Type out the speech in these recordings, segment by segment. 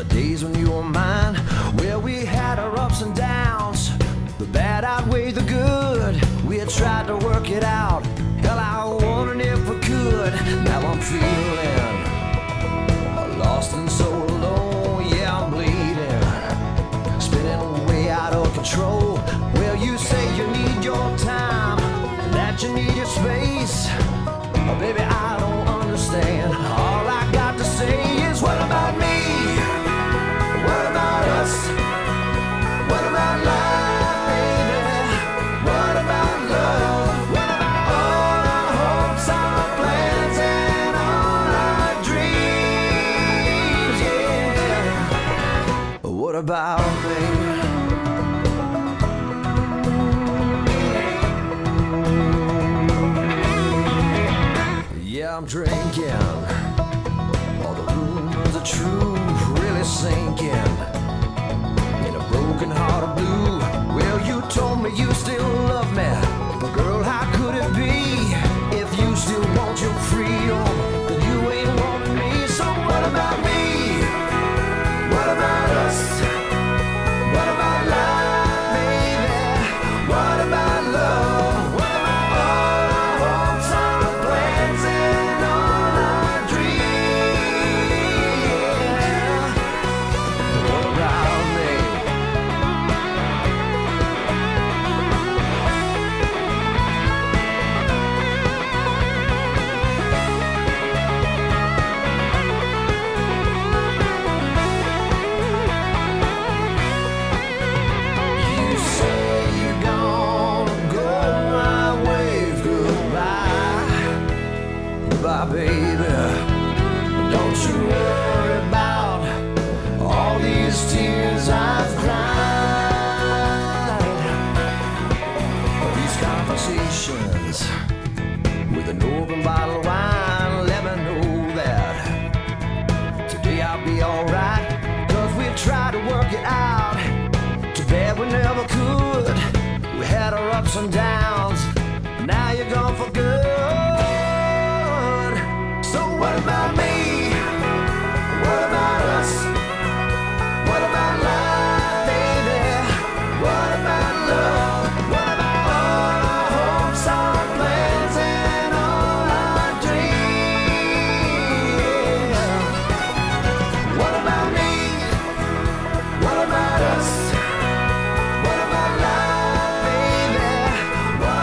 the days when you were mine, where we had our ups and downs. The bad outweighed the good. We had tried to work it out. Hell, I wondered if we could. Now I'm feeling lost and so alone. Yeah, I'm bleeding, spinning way out of control. Well, you say you need your time, that you need your space. Oh, baby, I don't understand. All I got to say is, what about me? What about us? What about life, baby? What about love? What about all our hopes, our plans, and all our dreams? Yeah. What about me? Yeah, I'm drinking. All the rumors are true, really sinking in a broken heart of blue. Well, you told me you still love me, but girl, how could it be? If you still want your freedom, then you ain't wanting me. So what about me? What about us? What about life, baby? What about love? What about all our hopes, our plans, and all our dreams? What about me? You say you're gonna go, I wave goodbye. Goodbye, baby. Don't you worry about all these tears I've cried. These conversations with an open bottle of wine let me know that today I'll be alright. Cause we tried to work it out. Too bad we never could. We had our ups and downs. Now you're gone for good. So what about me? What about us? What about life, baby? What about love? What about all our hopes, our plans, and all our dreams? What about me? What about us? What about life, baby? What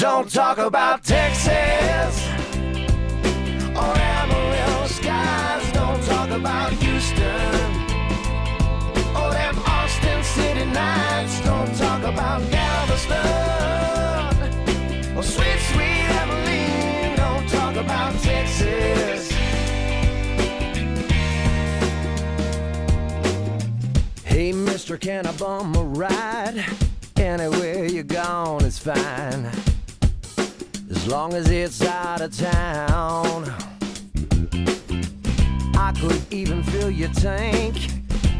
Don't talk about Texas or Amarillo skies. Don't talk about Houston or them Austin City nights. Don't talk about Galveston or sweet, sweet Abilene. Don't talk about Texas. Hey, mister, can I bum a ride? Anywhere you're gone is fine, as long as it's out of town. I could even fill your tank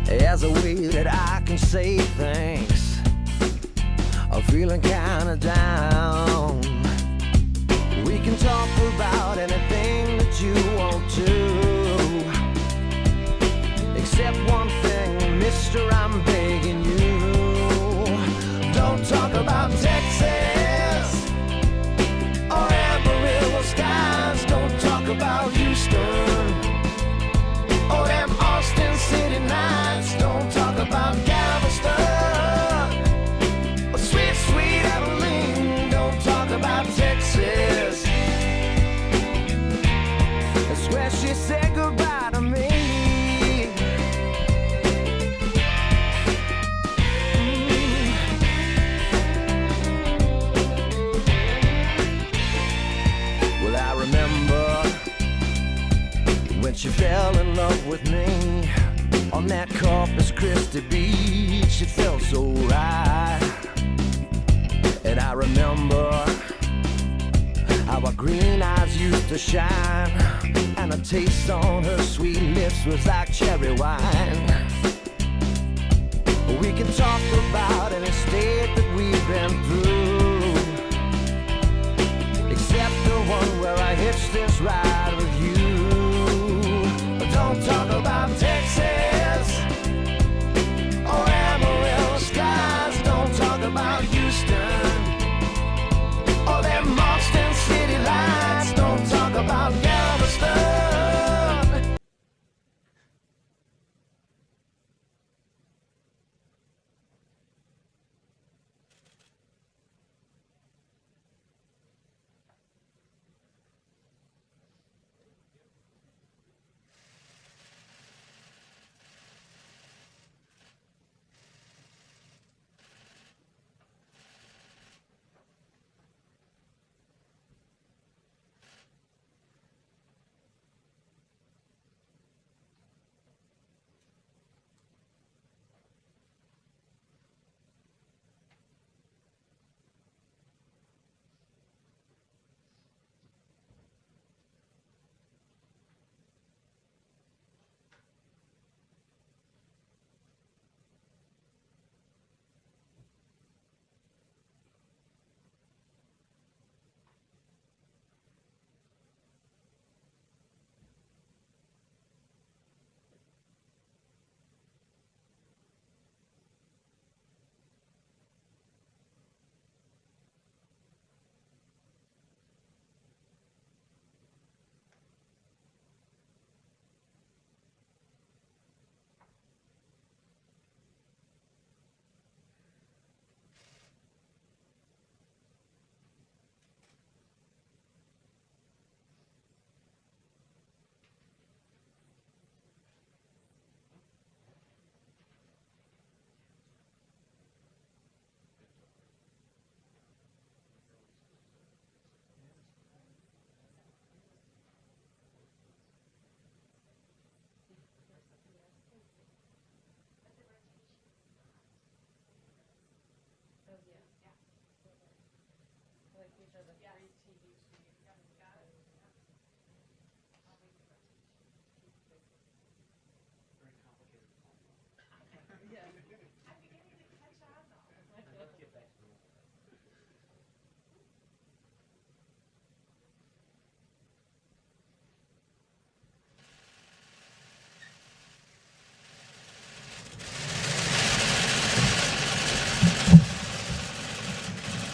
as a way that I can say thanks. I'm feeling kinda down. We can talk about anything that you want to, except one thing, mister, I'm begging you. Don't talk about Texas or Amarillo skies. Don't talk about Houston or them Austin City nights. Don't talk about Galveston or sweet, sweet Abilene. Don't talk about Texas. That's where she said goodbye to me. Well, I remember when she fell in love with me on that Corpus Christi beach. It felt so right. And I remember how her green eyes used to shine, and a taste on her sweet lips was like cherry wine. We can talk about any state that we've been through, except the one where I hitched this ride with you. Don't talk about Texas or Amarillo skies. Don't talk about Houston or them Austin City lights. Don't talk about Galveston.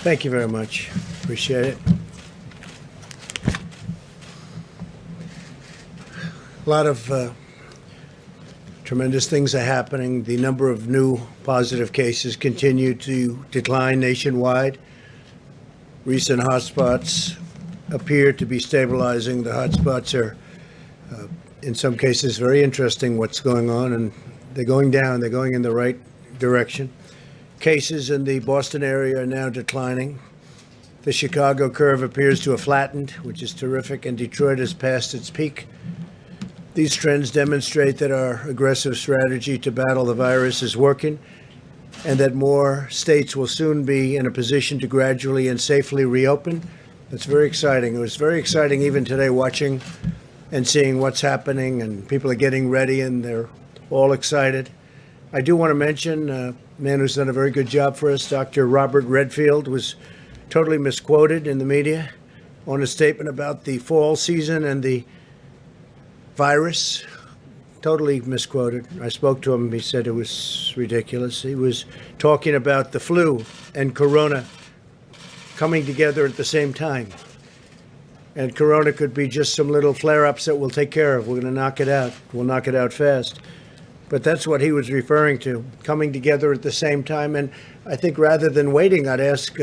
Thank you very much. Appreciate it. A lot of tremendous things are happening. The number of new positive cases continue to decline nationwide. recent hotspots appear to be stabilizing. The hotspots are, in some cases, very interesting what's going on, and they're going down. They're going in the right direction. Cases in the Boston area are now declining. The Chicago curve appears to have flattened, which is terrific, and Detroit has passed its peak. These trends demonstrate that our aggressive strategy to battle the virus is working, and that more states will soon be in a position to gradually and safely reopen. That's very exciting. It was very exciting even today watching and seeing what's happening, and people are getting ready and they're all excited. I do want to mention a man who's done a very good job for us. Dr. Robert Redfield was totally misquoted in the media on a statement about the fall season and the virus. Totally misquoted. I spoke to him. He said it was ridiculous. He was talking about the flu and corona coming together at the same time. And corona could be just some little flare-ups that we'll take care of. We're going to knock it out. We'll knock it out fast. But that's what he was referring to, coming together at the same time. And I think rather than waiting, I'd ask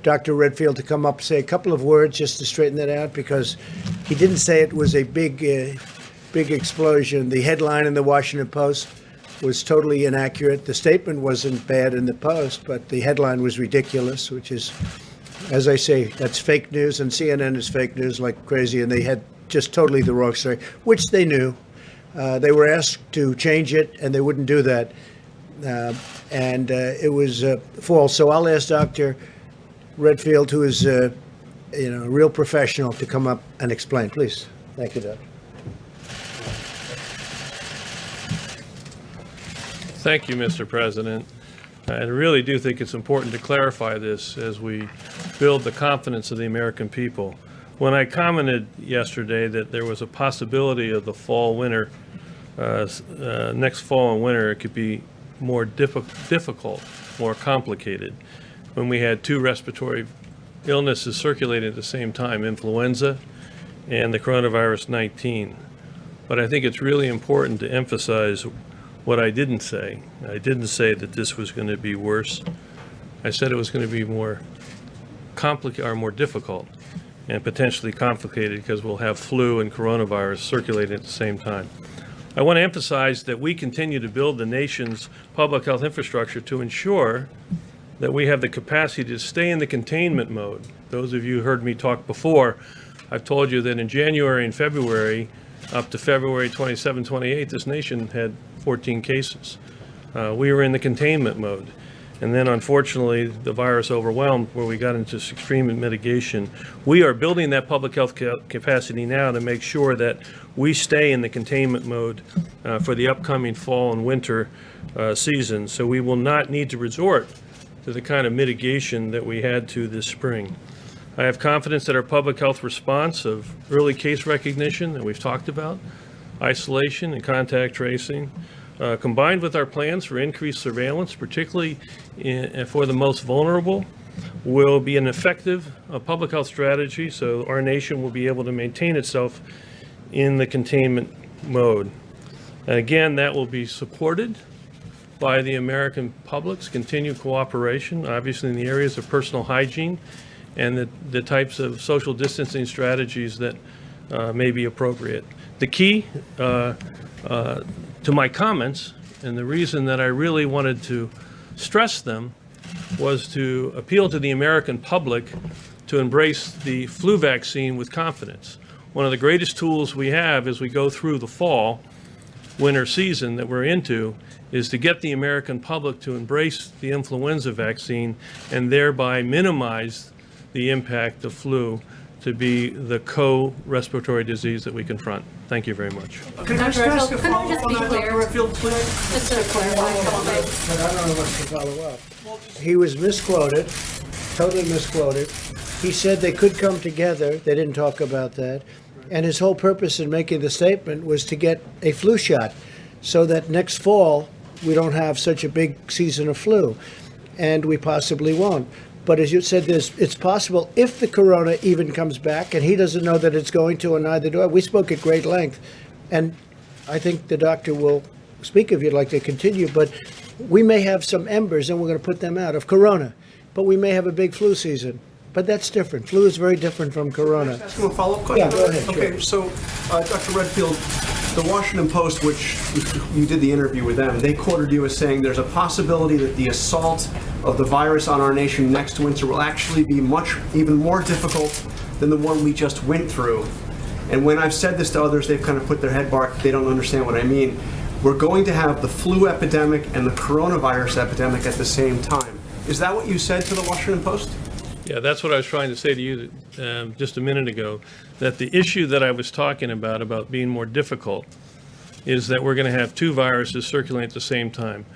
Dr. Redfield to come up, say a couple of words just to straighten that out, because he didn't say it was a big explosion. The headline in the Washington Post was totally inaccurate. The statement wasn't bad in the Post, but the headline was ridiculous, which is, as I say, that's fake news, and CNN is fake news like crazy, and they had just totally the wrong story, which they knew. They were asked to change it, and they wouldn't do that. And it was false. So I'll ask Dr. Redfield, who is a real professional, to come up and explain. Please. Thank you, Doctor. Thank you, Mr. President. I really do think it's important to clarify this as we build the confidence of the American people. When I commented yesterday that there was a possibility of the fall-winter, next fall and winter, it could be more difficult, more complicated, when we had two respiratory illnesses circulating at the same time, influenza and the coronavirus 19. But I think it's really important to emphasize what I didn't say. I didn't say that this was going to be worse. I said it was going to be more complicated or more difficult and potentially complicated because we'll have flu and coronavirus circulating at the same time. I want to emphasize that we continue to build the nation's public health infrastructure to ensure that we have the capacity to stay in the containment mode. Those of you who heard me talk before, I've told you that in January and February, up to February 27, 28, this nation had 14 cases. We were in the containment mode. And then unfortunately, the virus overwhelmed where we got into extreme mitigation. We are building that public health capacity now to make sure that we stay in the containment mode for the upcoming fall and winter season. So we will not need to resort to the kind of mitigation that we had to this spring. I have confidence that our public health response of early case recognition that we've talked about, isolation and contact tracing, combined with our plans for increased surveillance, particularly for the most vulnerable, will be an effective public health strategy so our nation will be able to maintain itself in the containment mode. And again, that will be supported by the American public's continued cooperation, obviously in the areas of personal hygiene and the types of social distancing strategies that may be appropriate. The key to my comments, and the reason that I really wanted to stress them, was to appeal to the American public to embrace the flu vaccine with confidence. One of the greatest tools we have as we go through the fall, winter season that we're into is to get the American public to embrace the influenza vaccine and thereby minimize the impact of flu to be the co-respiratory disease that we confront. Thank you very much. Can I just be clear? Just to clarify a couple things. But I don't know what to follow up. He was misquoted, totally misquoted. He said they could come together. They didn't talk about that. And his whole purpose in making the statement was to get a flu shot so that next fall we don't have such a big season of flu. And we possibly won't. But as you said, it's possible if the corona even comes back, and he doesn't know that it's going to, and neither do I. We spoke at great length. And I think the doctor will speak if you'd like to continue, but we may have some embers, and we're going to put them out, of corona. But we may have a big flu season. but that's different. Flu is very different from corona. Ask him a follow-up question? Yeah, go ahead, sure. Okay, so, Dr. Redfield, the Washington Post, which you did the interview with them, they quoted you as saying there's a possibility that the assault of the virus on our nation next winter will actually be even more difficult than the one we just went through. And when I've said this to others, they've kind of put their head back. They don't understand what I mean. We're going to have the flu epidemic and the coronavirus epidemic at the same time. Is that what you said to the Washington Post? Yeah, that's what I was trying to say to you just a minute ago, that the issue that I was talking about being more difficult, is that we're going to have two viruses circulating at the same time.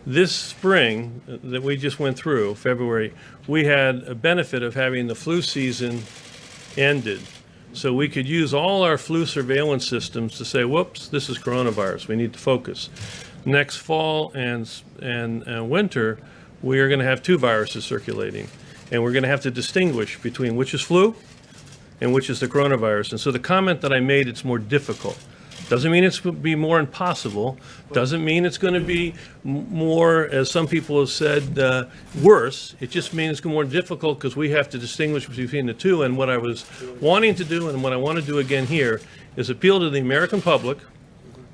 This spring that we just went through, February, we had a benefit of having the flu season ended. So we could use all our flu surveillance systems to say, whoops, this is coronavirus, we need to focus. Next fall and winter, we are going to have two viruses circulating. And we're going to have to distinguish between which is flu and which is the coronavirus. And so the comment that I made, it's more difficult. Doesn't mean it's going to be more impossible. Doesn't mean it's going to be more, as some people have said, worse. It just means it's more difficult because we have to distinguish between the two. And what I was wanting to do, and what I want to do again here, is appeal to the American public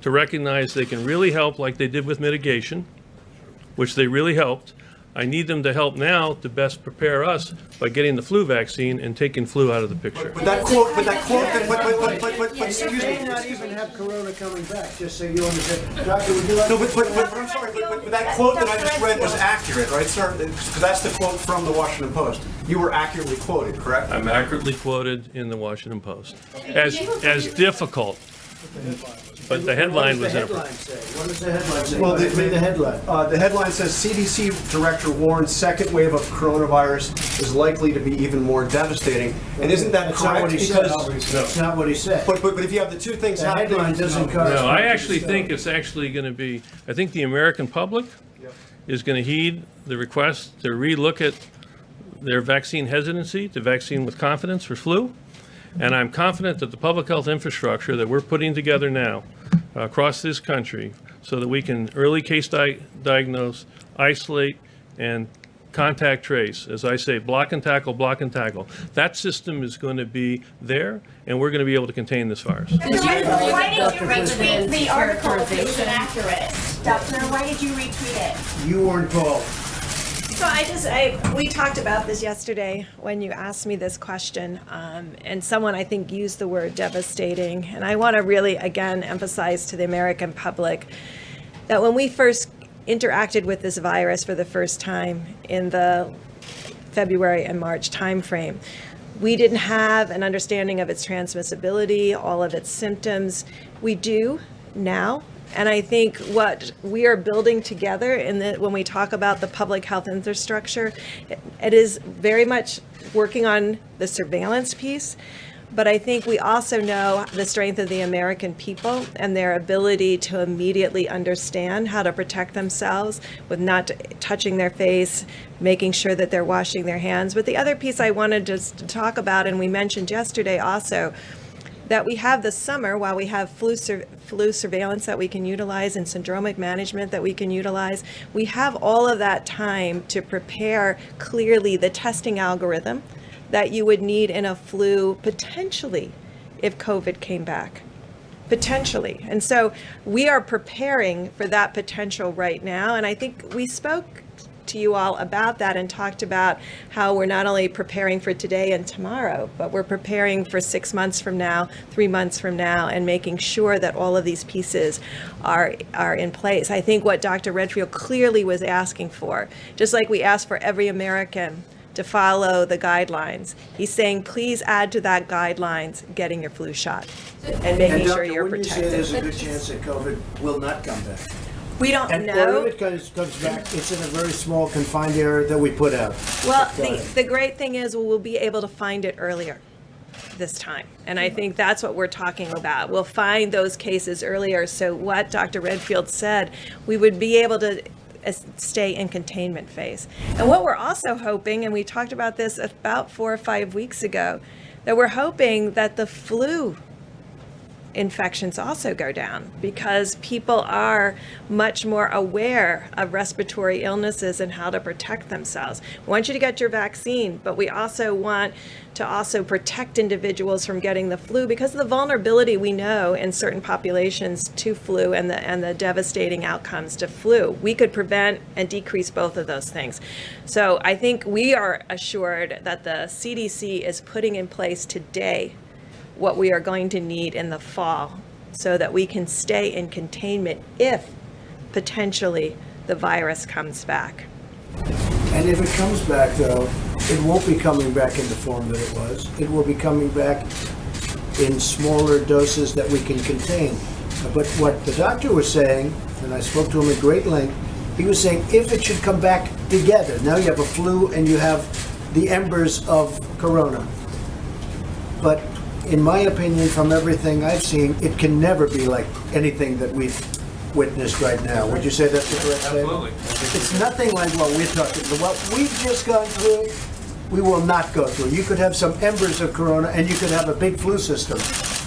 to recognize they can really help like they did with mitigation, which they really helped. I need them to help now to best prepare us by getting the flu vaccine and taking flu out of the picture. But excuse me. You may not even have corona coming back, just so you understand. Doctor, would you like No, but I'm sorry, but that quote that I just read was accurate, right, sir? Because that's the quote from the Washington Post. You were accurately quoted, correct? I'm accurately quoted in the Washington Post as difficult. But the headline was inappropriate. What does the headline say? Well, Read the headline. The headline says CDC director warns second wave of coronavirus is likely to be even more devastating. And isn't that That's not correct? what he said. That's not what he said. But if you have the two things The happening. headline doesn't No, correspond. I actually think it's actually going to be, I think the American public is going to heed the request to relook at their vaccine hesitancy to vaccine with confidence for flu. And I'm confident that the public health infrastructure that we're putting together now across this country so that we can early case diagnose, isolate, and contact trace, as I say, block and tackle, that system is going to be there, and we're going to be able to contain this virus. Did you Why did you Dr. retweet the article if it was inaccurate? Doctor, why did you retweet it? You weren't called. So we talked about this yesterday when you asked me this question, and someone I think used the word devastating. And I want to really, again, emphasize to the American public that when we first interacted with this virus for the first time in the February and March timeframe, we didn't have an understanding of its transmissibility, all of its symptoms. We do now. And I think what we are building together when we talk about the public health infrastructure, it is very much working on the surveillance piece. But I think we also know the strength of the American people and their ability to immediately understand how to protect themselves with not touching their face, making sure that they're washing their hands. But the other piece I wanted to talk about, and we mentioned yesterday also, that we have this summer, while we have flu surveillance that we can utilize and syndromic management that we can utilize, we have all of that time to prepare clearly the testing algorithm that you would need in a flu potentially if COVID came back. Potentially. And so we are preparing for that potential right now. And I think we spoke to you all about that and talked about how we're not only preparing for today and tomorrow, but we're preparing for 6 months from now, 3 months from now, and making sure that all of these pieces are in place. I think what Dr. Redfield clearly was asking for, just like we asked for every American to follow the guidelines, he's saying, please add to that guidelines getting your flu shot and making sure you're Doctor, wouldn't you say there's protected. a good chance that COVID will not come back? We don't And know. or if it comes back, it's in a very small confined area that we put out. Well, Go ahead. the great thing is we'll be able to find it earlier this time. And I think that's what we're talking about. We'll find those cases earlier. So what Dr. Redfield said, we would be able to stay in containment phase. And what we're also hoping, and we talked about this about 4 or 5 weeks ago, that we're hoping that the flu infections also go down because people are much more aware of respiratory illnesses and how to protect themselves. We want you to get your vaccine, but we also want to also protect individuals from getting the flu because of the vulnerability we know in certain populations to flu and the devastating outcomes to flu. We could prevent and decrease both of those things. So I think we are assured that the CDC is putting in place today what we are going to need in the fall so that we can stay in containment if potentially the virus comes back. And if it comes back, though, it won't be coming back in the form that it was. It will be coming back in smaller doses that we can contain. But what the doctor was saying, and I spoke to him at great length, he was saying if it should come back together, now you have a flu and you have the embers of corona. But in my opinion, from everything I've seen, it can never be like anything that we've witnessed right now. Would you say that's the correct statement? Absolutely. It's nothing like what we're talking about. What we've just gone through, we will not go through. You could have some embers of corona and you could have a big flu system.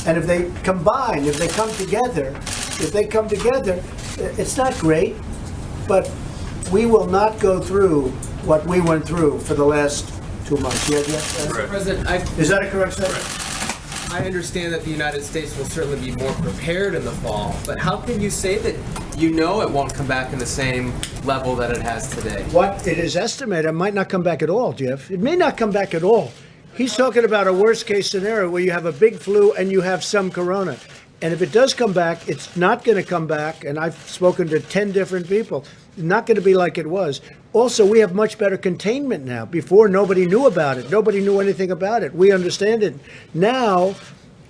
And if they combine, if they come together, it's not great, but we will not go through what we went through for the last 2 months. Yeah, Mr. President, Is that a correct statement? I understand that the United States will certainly be more prepared in the fall, but how can you say that you know it won't come back in the same level that it has today? What it is estimated, it might not come back at all, Jeff. It may not come back at all. He's talking about a worst case scenario where you have a big flu and you have some corona. And if it does come back, it's not going to come back. And I've spoken to 10 different people. It's not going to be like it was. Also, we have much better containment now. Before, nobody knew about it. Nobody knew anything about it. We understand it. Now,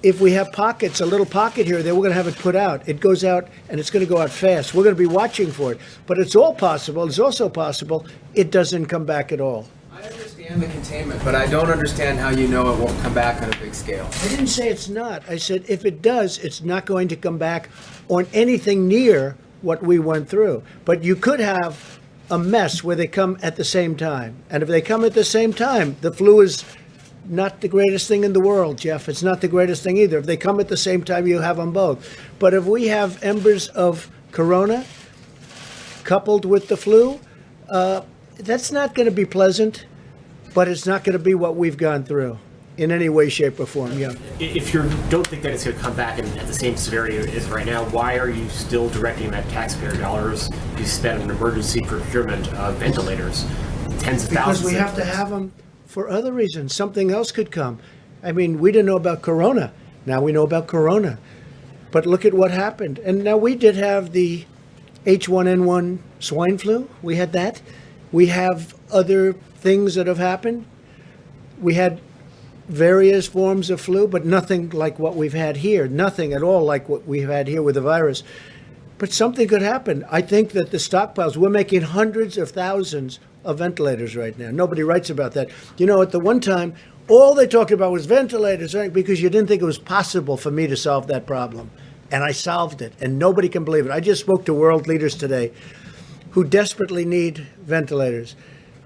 if we have pockets, a little pocket here, then we're going to have it put out. It goes out, and it's going to go out fast. We're going to be watching for it. But it's all possible. It's also possible it doesn't come back at all. I understand the containment, but I don't understand how you know it won't come back on a big scale. I didn't say it's not. I said if it does, it's not going to come back on anything near what we went through. But you could have a mess where they come at the same time. And if they come at the same time, the flu is not the greatest thing in the world, Jeff. It's not the greatest thing either. If they come at the same time, you have them both. But if we have embers of corona coupled with the flu, that's not going to be pleasant, but it's not going to be what we've gone through in any way, shape, or form. Yeah. If you don't think that it's going to come back at the same severity as right now, why are you still directing that taxpayer dollars to spend on emergency procurement of ventilators, tens of thousands? Because we have to have them for other reasons. Something else could come. I mean, we didn't know about corona. Now we know about corona. But look at what happened. And now we did have the H1N1 swine flu. We had that. We have other things that have happened. We had various forms of flu, but nothing like what we've had here. Nothing at all like what we've had here with the virus. But something could happen. I think that the stockpiles, we're making hundreds of thousands of ventilators right now. Nobody writes about that. You know, at the one time, all they talked about was ventilators, right? Because you didn't think it was possible for me to solve that problem. And I solved it, and nobody can believe it. I just spoke to world leaders today who desperately need ventilators.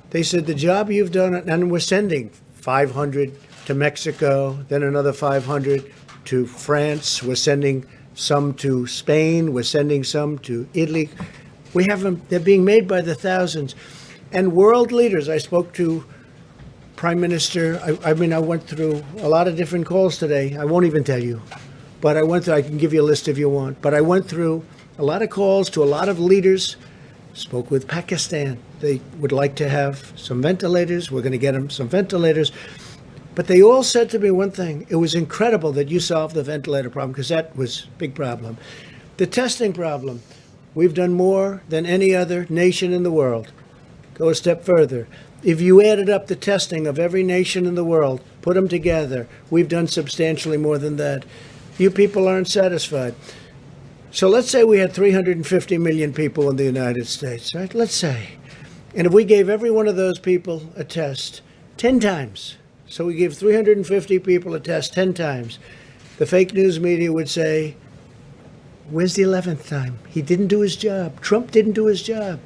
They said, the job you've done, and we're sending 500 to Mexico, then another 500 to France. We're sending some to Spain. We're sending some to Italy. We have them, they're being made by the thousands. And world leaders, I spoke to Prime Minister, I went through a lot of different calls today. I won't even tell you, but I can give you a list if you want. But I went through a lot of calls to a lot of leaders, spoke with Pakistan. They would like to have some ventilators. We're going to get them some ventilators. But they all said to me one thing. It was incredible that you solved the ventilator problem, because that was a big problem. The testing problem. We've done more than any other nation in the world. Go a step further. If you added up the testing of every nation in the world, put them together, we've done substantially more than that. You people aren't satisfied. So let's say we had 350 million people in the United States, right? Let's say. And if we gave every one of those people a test 10 times, so we give 350 people a test 10 times, the fake news media would say, where's the 11th time? He didn't do his job. Trump didn't do his job.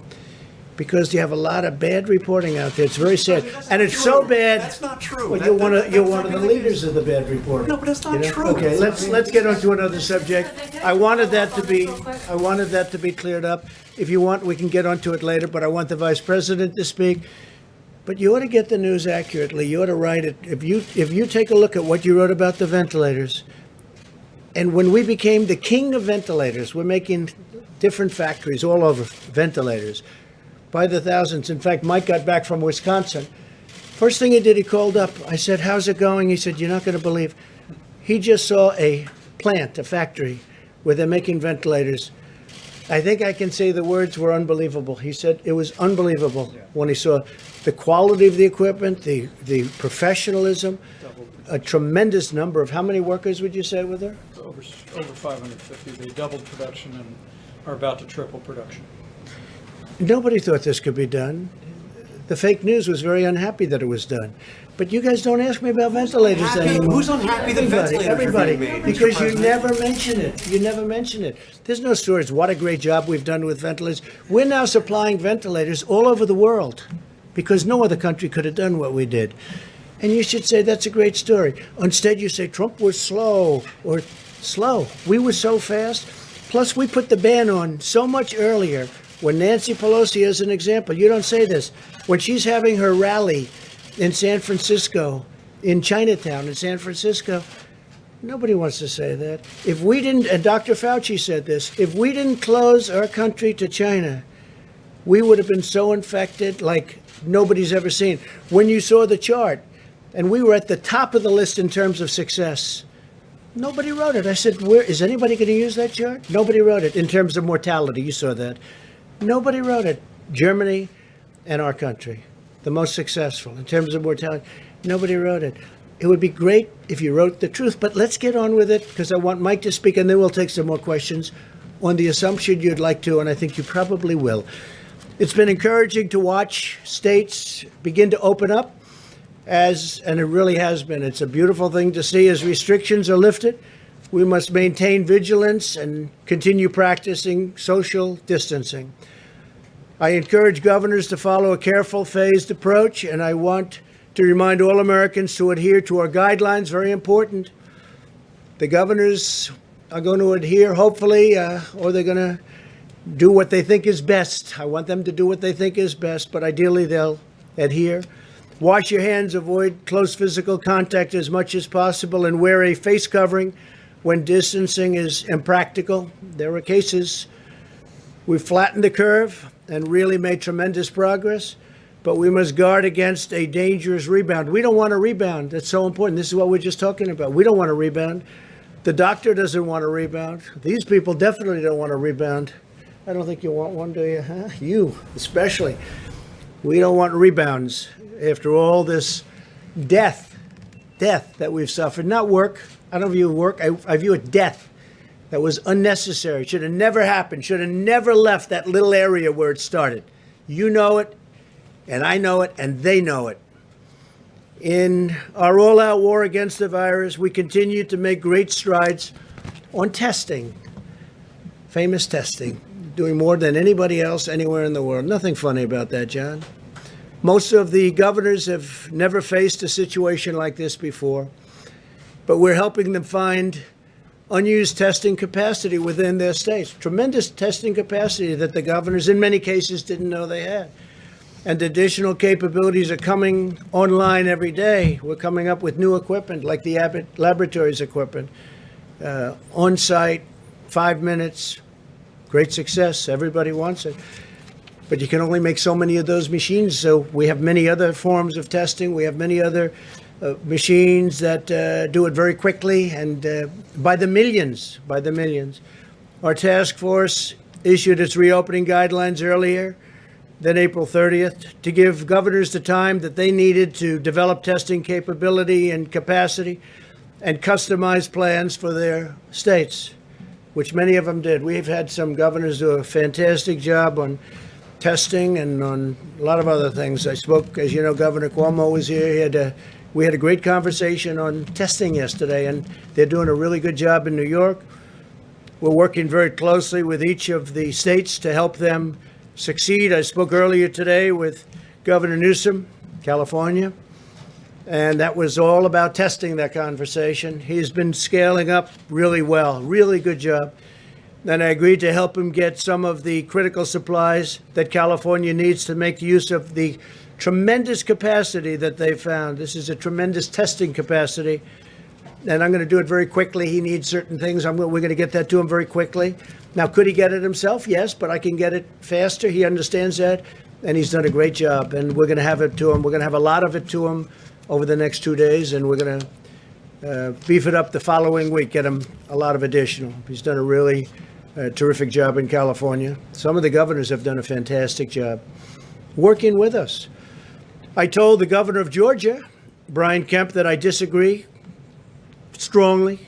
because you have a lot of bad reporting out there. It's very sad. And it's so bad. That's not true. Well, you're one of the leaders of the bad reporting. No, but that's not true. Okay, let's get on to another subject. I wanted that to be cleared up. If you want, we can get onto it later, but I want the Vice President to speak. But you ought to get the news accurately. You ought to write it. If you take a look at what you wrote about the ventilators, and when we became the king of ventilators, we're making different factories all over, ventilators, by the thousands. In fact, Mike got back from Wisconsin. First thing he did, he called up. I said, how's it going? He said, you're not going to believe. He just saw a plant, a factory, where they're making ventilators. I think I can say the words were unbelievable. He said it was unbelievable when he saw the quality of the equipment, the professionalism, a tremendous number of, how many workers would you say were there? Over 550. They doubled production and are about to triple production. Nobody thought this could be done. The fake news was very unhappy that it was done. But you guys don't ask me about ventilators anymore. Who's unhappy that ventilators everybody, are being made? because you never mention it. You never mention it. There's no stories. What a great job we've done with ventilators. We're now supplying ventilators all over the world because no other country could have done what we did. And you should say that's a great story. Instead, you say Trump was slow or slow. We were so fast. Plus, we put the ban on so much earlier. When Nancy Pelosi, as an example, you don't say this, when she's having her rally in San Francisco, in Chinatown, in San Francisco, nobody wants to say that. If we didn't, and Dr. Fauci said this, if we didn't close our country to China, we would have been so infected like nobody's ever seen. When you saw the chart, and we were at the top of the list in terms of success, nobody wrote it. I said, where is anybody going to use that chart? Nobody wrote it in terms of mortality. You saw that. Nobody wrote it. Germany and our country, the most successful in terms of mortality. Nobody wrote it. It would be great if you wrote the truth, but let's get on with it because I want Mike to speak and then we'll take some more questions on the assumption you'd like to, and I think you probably will. It's been encouraging to watch states begin to open up and it really has been. It's a beautiful thing to see as restrictions are lifted. We must maintain vigilance and continue practicing social distancing. I encourage governors to follow a careful, phased approach, and I want to remind all Americans to adhere to our guidelines, very important. The governors are going to adhere, hopefully, or they're going to do what they think is best. I want them to do what they think is best, but ideally they'll adhere. Wash your hands, avoid close physical contact as much as possible, and wear a face covering when distancing is impractical. There are cases we've flattened the curve and really made tremendous progress, but we must guard against a dangerous rebound. We don't want a rebound. That's so important. This is what we're just talking about. We don't want a rebound. The doctor doesn't want a rebound. These people definitely don't want a rebound. I don't think you want one, do you? Huh? You, especially. We don't want rebounds after all this death that we've suffered. Not work. I don't view work. I view it death that was unnecessary. Should have never happened. Should have never left that little area where it started. You know it, and I know it, and they know it. In our all-out war against the virus, we continue to make great strides on testing, famous testing, doing more than anybody else anywhere in the world. Nothing funny about that, John. Most of the governors have never faced a situation like this before, but we're helping them find unused testing capacity within their states. Tremendous testing capacity that the governors, in many cases, didn't know they had. And additional capabilities are coming online every day. We're coming up with new equipment, like the Abbott Laboratories equipment, on-site, 5 minutes, great success. Everybody wants it. But you can only make so many of those machines, so we have many other forms of testing. We have many other machines that do it very quickly and by the millions. Our task force issued its reopening guidelines earlier than April 30th to give governors the time that they needed to develop testing capability and capacity and customize plans for their states, which many of them did. We've had some governors do a fantastic job on testing and on a lot of other things. I spoke, as you know, Governor Cuomo was here. We had a great conversation on testing yesterday, and they're doing a really good job in New York. We're working very closely with each of the states to help them succeed. I spoke earlier today with Governor Newsom, California, and that was all about testing, that conversation. He's been scaling up really well, really good job. And I agreed to help him get some of the critical supplies that California needs to make use of the tremendous capacity that they found. This is a tremendous testing capacity, and I'm going to do it very quickly. He needs certain things. We're going to get that to him very quickly. Now, could he get it himself? Yes, but I can get it faster. He understands that, and he's done a great job. And we're going to have it to him. We're going to have a lot of it to him over the next 2 days, and we're going to beef it up the following week, get him a lot of additional. He's done a really terrific job in California. Some of the governors have done a fantastic job working with us. I told the governor of Georgia, Brian Kemp, that I disagree strongly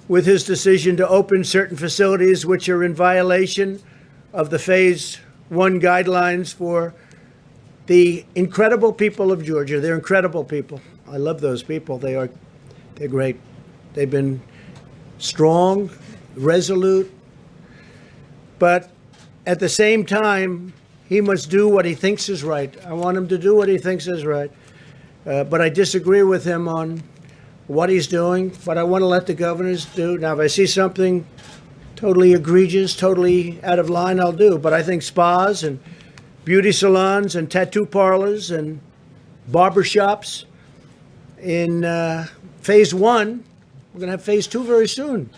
with his decision to open certain facilities which are in violation of the Phase 1 guidelines for the incredible people of Georgia. They're incredible people. I love those people. They're great. They've been strong, resolute, but at the same time, he must do what he thinks is right. I want him to do what he thinks is right. But I disagree with him on what he's doing, but I want to let the governors do. Now, if I see something totally egregious, totally out of line, I'll do. But I think spas and beauty salons and tattoo parlors and barber shops in Phase 1, we're going to have Phase 2 very soon,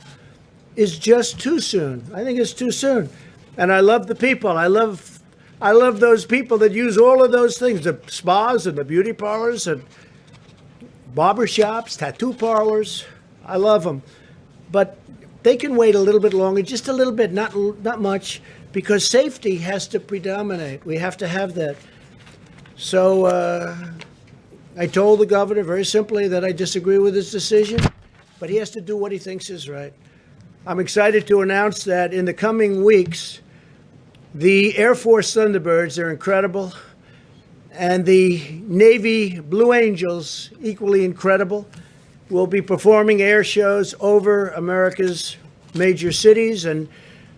is just too soon. I think it's too soon. And I love the people. I love those people that use all of those things, the spas and the beauty parlors and barber shops, tattoo parlors. I love them. But they can wait a little bit longer, just a little bit, not much, because safety has to predominate. We have to have that. So I told the governor very simply that I disagree with his decision, but he has to do what he thinks is right. I'm excited to announce that in the coming weeks, the Air Force Thunderbirds, they're incredible, and the Navy Blue Angels, equally incredible, will be performing air shows over America's major cities and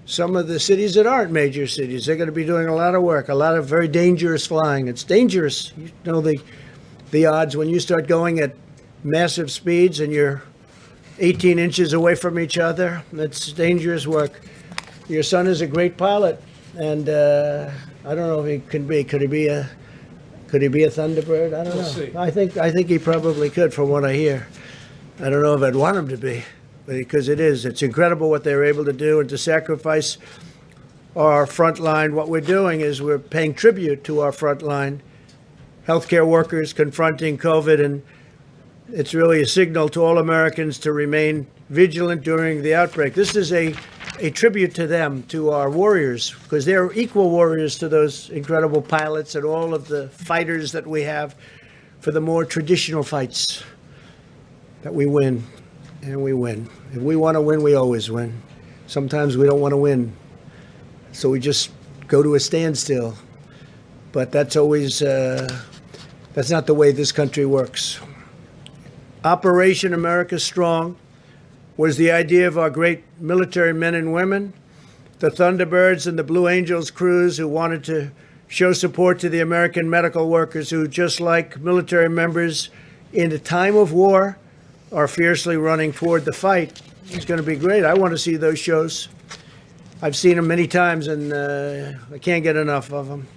some of the cities that aren't major cities. They're going to be doing a lot of work, a lot of very dangerous flying. It's dangerous. You know the odds when you start going at massive speeds and you're 18 inches away from each other. That's dangerous work. Your son is a great pilot, and I don't know if he can be. Could he be a Thunderbird? I don't know. See. I think he probably could, from what I hear. I don't know if I'd want him to be, because it's incredible what they're able to do, and to sacrifice our front line. What we're doing is we're paying tribute to our front line healthcare workers confronting COVID, and it's really a signal to all Americans to remain vigilant during the outbreak. This is a tribute to them, to our warriors, because they're equal warriors to those incredible pilots and all of the fighters that we have for the more traditional fights that we win, and we win. If we want to win, we always win. Sometimes we don't want to win, so we just go to a standstill. But that's always, that's not the way this country works. Operation America Strong was the idea of our great military men and women, the Thunderbirds and the Blue Angels crews, who wanted to show support to the American medical workers who, just like military members in a time of war, are fiercely running toward the fight. It's going to be great. I want to see those shows. I've seen them many times, and I can't get enough of them.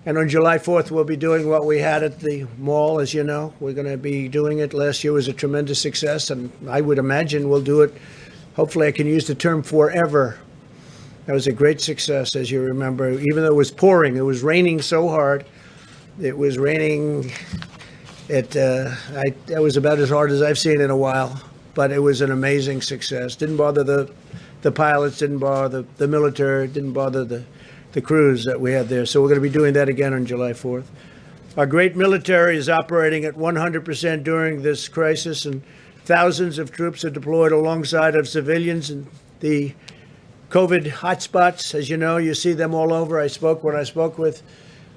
And on July 4th, we'll be doing what we had at the mall, as you know. We're going to be doing it. Last year was a tremendous success, and I would imagine we'll do it. Hopefully, I can use the term forever. That was a great success, as you remember. Even though it was pouring, it was raining so hard. It was raining. That was about as hard as I've seen in a while, but it was an amazing success. Didn't bother the pilots, didn't bother the military, didn't bother the crews that we had there. So we're going to be doing that again on July 4th. Our great military is operating at 100% during this crisis, and thousands of troops are deployed alongside of civilians in the COVID hotspots. As you know, you see them all over. When I spoke with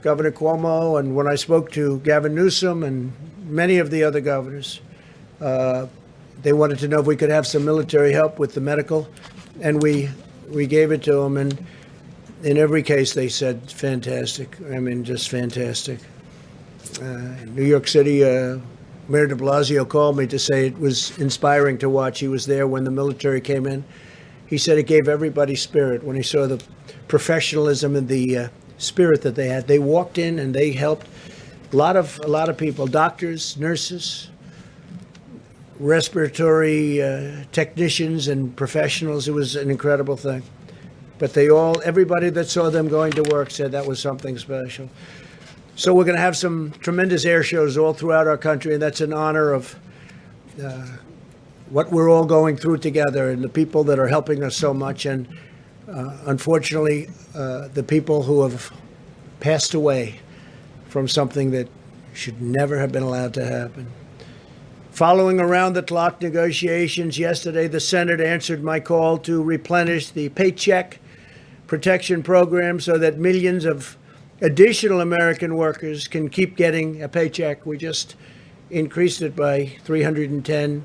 Governor Cuomo, and when I spoke to Gavin Newsom and many of the other governors, they wanted to know if we could have some military help with the medical, and we gave it to them. And in every case, they said fantastic. I mean, just fantastic. New York City, Mayor de Blasio called me to say it was inspiring to watch. He was there when the military came in. He said it gave everybody spirit when he saw the professionalism and the spirit that they had. They walked in and they helped a lot of people, doctors, nurses, respiratory technicians and professionals. It was an incredible thing. But everybody that saw them going to work said that was something special. So we're going to have some tremendous air shows all throughout our country, and that's in honor of what we're all going through together and the people that are helping us so much. And unfortunately, the people who have passed away from something that should never have been allowed to happen. Following around-the-clock negotiations yesterday, the Senate answered my call to replenish the paycheck protection program so that millions of additional American workers can keep getting a paycheck. We just increased it by $310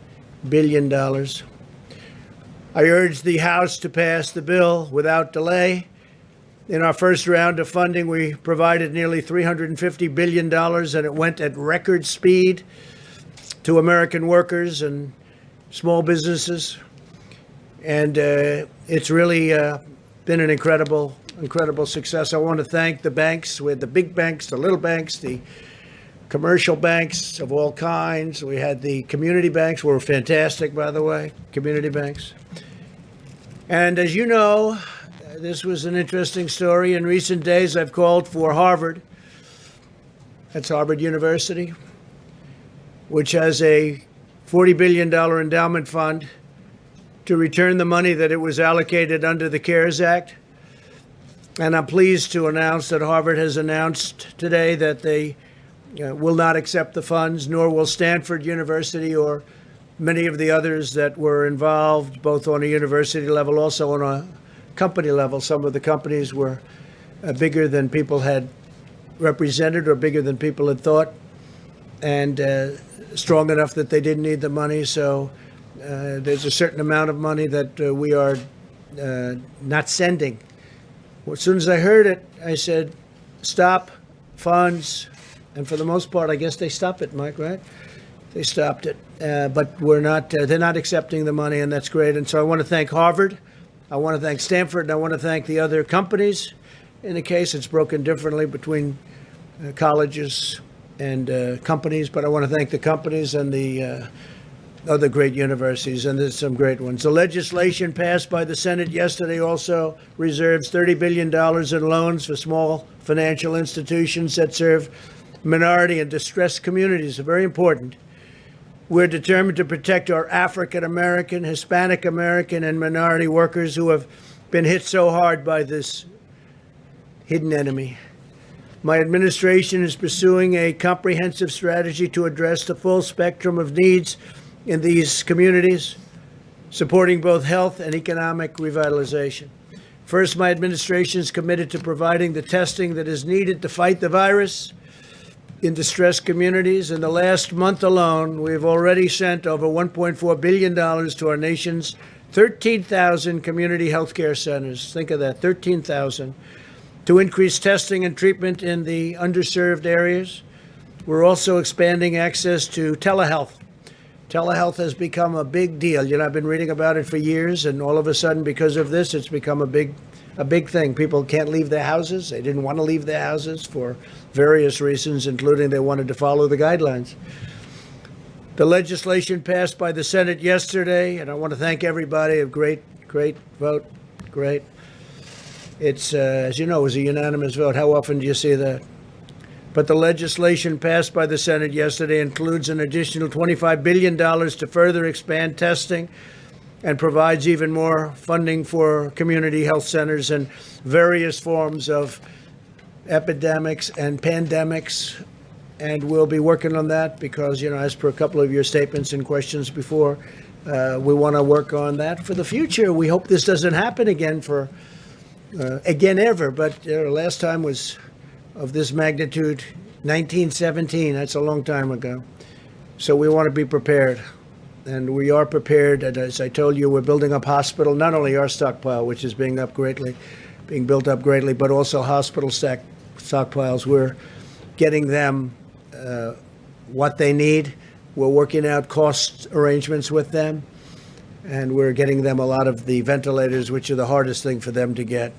billion. I urged the House to pass the bill without delay. In our first round of funding, we provided nearly $350 billion, and it went at record speed to American workers and small businesses. And it's really been an incredible success. I want to thank the banks, with the big banks, the little banks, the commercial banks of all kinds. We had the community banks, were fantastic, by the way, community banks. And as you know, this was an interesting story. In recent days, I've called for Harvard, that's Harvard University, which has a $40 billion endowment fund, to return the money that it was allocated under the CARES Act. And I'm pleased to announce that Harvard has announced today that they will not accept the funds, nor will Stanford University or many of the others that were involved, both on a university level, also on a company level. Some of the companies were bigger than people had represented or bigger than people had thought, and strong enough that they didn't need the money. So there's a certain amount of money that we are not sending. Well, as soon as I heard it, I said, stop funds. And for the most part, I guess they stopped it, Mike, right? They stopped it. But they're not accepting the money, and that's great. And so I want to thank Harvard. I want to thank Stanford, and I want to thank the other companies. In the case, it's broken differently between colleges and companies, but I want to thank the companies and the other great universities, and there's some great ones. The legislation passed by the Senate yesterday also reserves $30 billion in loans for small financial institutions that serve minority and distressed communities. Very important. We're determined to protect our African American, Hispanic American, and minority workers who have been hit so hard by this hidden enemy. My administration is pursuing a comprehensive strategy to address the full spectrum of needs in these communities, supporting both health and economic revitalization. First, my administration is committed to providing the testing that is needed to fight the virus in distressed communities. In the last month alone, we've already sent over $1.4 billion to our nation's 13,000 community health care centers. Think of that, 13,000, to increase testing and treatment in the underserved areas. We're also expanding access to telehealth. Telehealth has become a big deal. You know, I've been reading about it for years, and all of a sudden, because of this, it's become a big thing. People can't leave their houses. They didn't want to leave their houses for various reasons, including they wanted to follow the guidelines. The legislation passed by the Senate yesterday, and I want to thank everybody. A great vote. Great. It's, as you know, it was a unanimous vote. How often do you see that? But the legislation passed by the Senate yesterday includes an additional $25 billion to further expand testing and provides even more funding for community health centers and various forms of epidemics and pandemics. And we'll be working on that because, you know, as per a couple of your statements and questions before, we want to work on that for the future. We hope this doesn't happen again ever. But last time was of this magnitude, 1917. That's a long time ago. So we want to be prepared. And we are prepared. And as I told you, we're building up hospital, not only our stockpile, which is being up greatly, being built up greatly, but also hospital stockpiles. We're getting them what they need. We're working out cost arrangements with them, and we're getting them a lot of the ventilators, which are the hardest thing for them to get,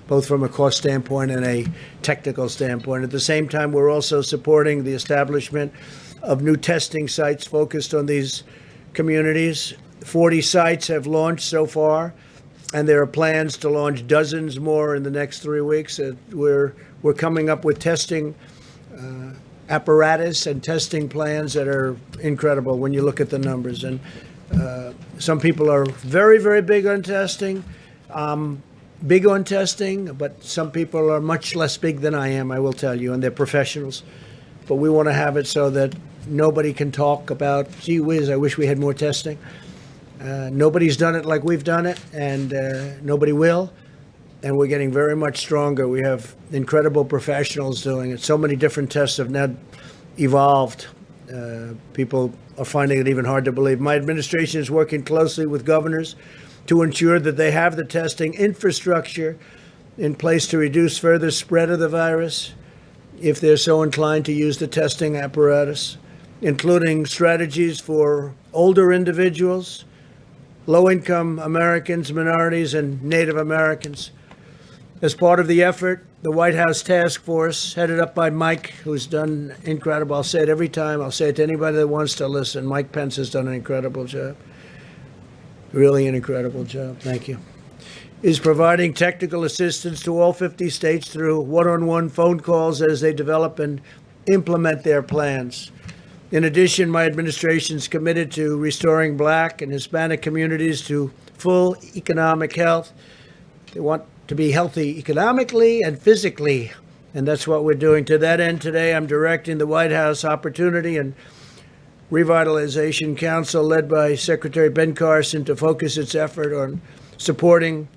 both from a cost standpoint and a technical standpoint. At the same time, we're also supporting the establishment of new testing sites focused on these communities. 40 sites have launched so far, and there are plans to launch dozens more in the next 3 weeks. We're coming up with testing apparatus and testing plans that are incredible when you look at the numbers. And some people are very, very big on testing. Big on testing, but some people are much less big than I am, I will tell you, and they're professionals. But we want to have it so that nobody can talk about, gee whiz, I wish we had more testing. Nobody's done it like we've done it, and nobody will. And we're getting very much stronger. We have incredible professionals doing it. So many different tests have now evolved. People are finding it even hard to believe. My administration is working closely with governors to ensure that they have the testing infrastructure in place to reduce further spread of the virus, if they're so inclined to use the testing apparatus, including strategies for older individuals, low-income Americans, minorities, and Native Americans. As part of the effort, the White House Task Force, headed up by Mike, who's done incredible. I'll say it every time. I'll say it to anybody that wants to listen. Mike Pence has done an incredible job. Really an incredible job. Thank you. Is providing technical assistance to all 50 states through one-on-one phone calls as they develop and implement their plans. In addition, my administration is committed to restoring Black and Hispanic communities to full economic health. They want to be healthy economically and physically, and that's what we're doing. To that end, today I'm directing the White House Opportunity and Revitalization Council, led by Secretary Ben Carson, to focus its effort on supporting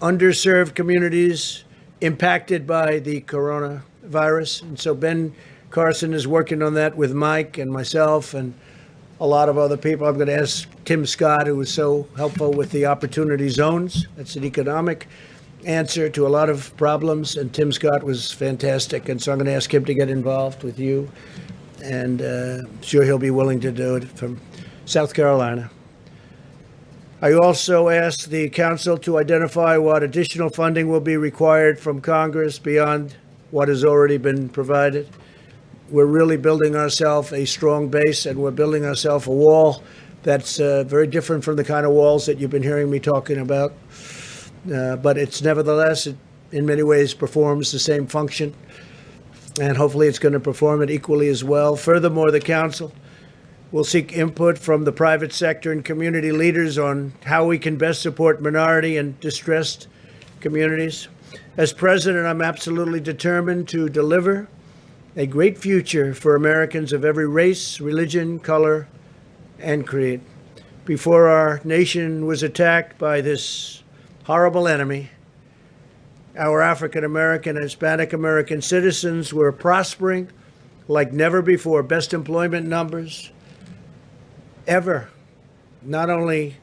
underserved communities impacted by the coronavirus. And so Ben Carson is working on that with Mike and myself and a lot of other people. I'm going to ask Tim Scott, who was so helpful with the opportunity zones. That's an economic answer to a lot of problems, and Tim Scott was fantastic. And so I'm going to ask him to get involved with you, and I'm sure he'll be willing to do it from South Carolina. I also asked the council to identify what additional funding will be required from Congress beyond what has already been provided. We're really building ourselves a strong base, and we're building ourselves a wall that's very different from the kind of walls that you've been hearing me talking about. But it's nevertheless, it in many ways performs the same function, and hopefully it's going to perform it equally as well. Furthermore, the council will seek input from the private sector and community leaders on how we can best support minority and distressed communities. As president, I'm absolutely determined to deliver a great future for Americans of every race, religion, color, and creed. Before our nation was attacked by this horrible enemy, our African American and Hispanic American citizens were prospering like never before. Best employment numbers ever. Not only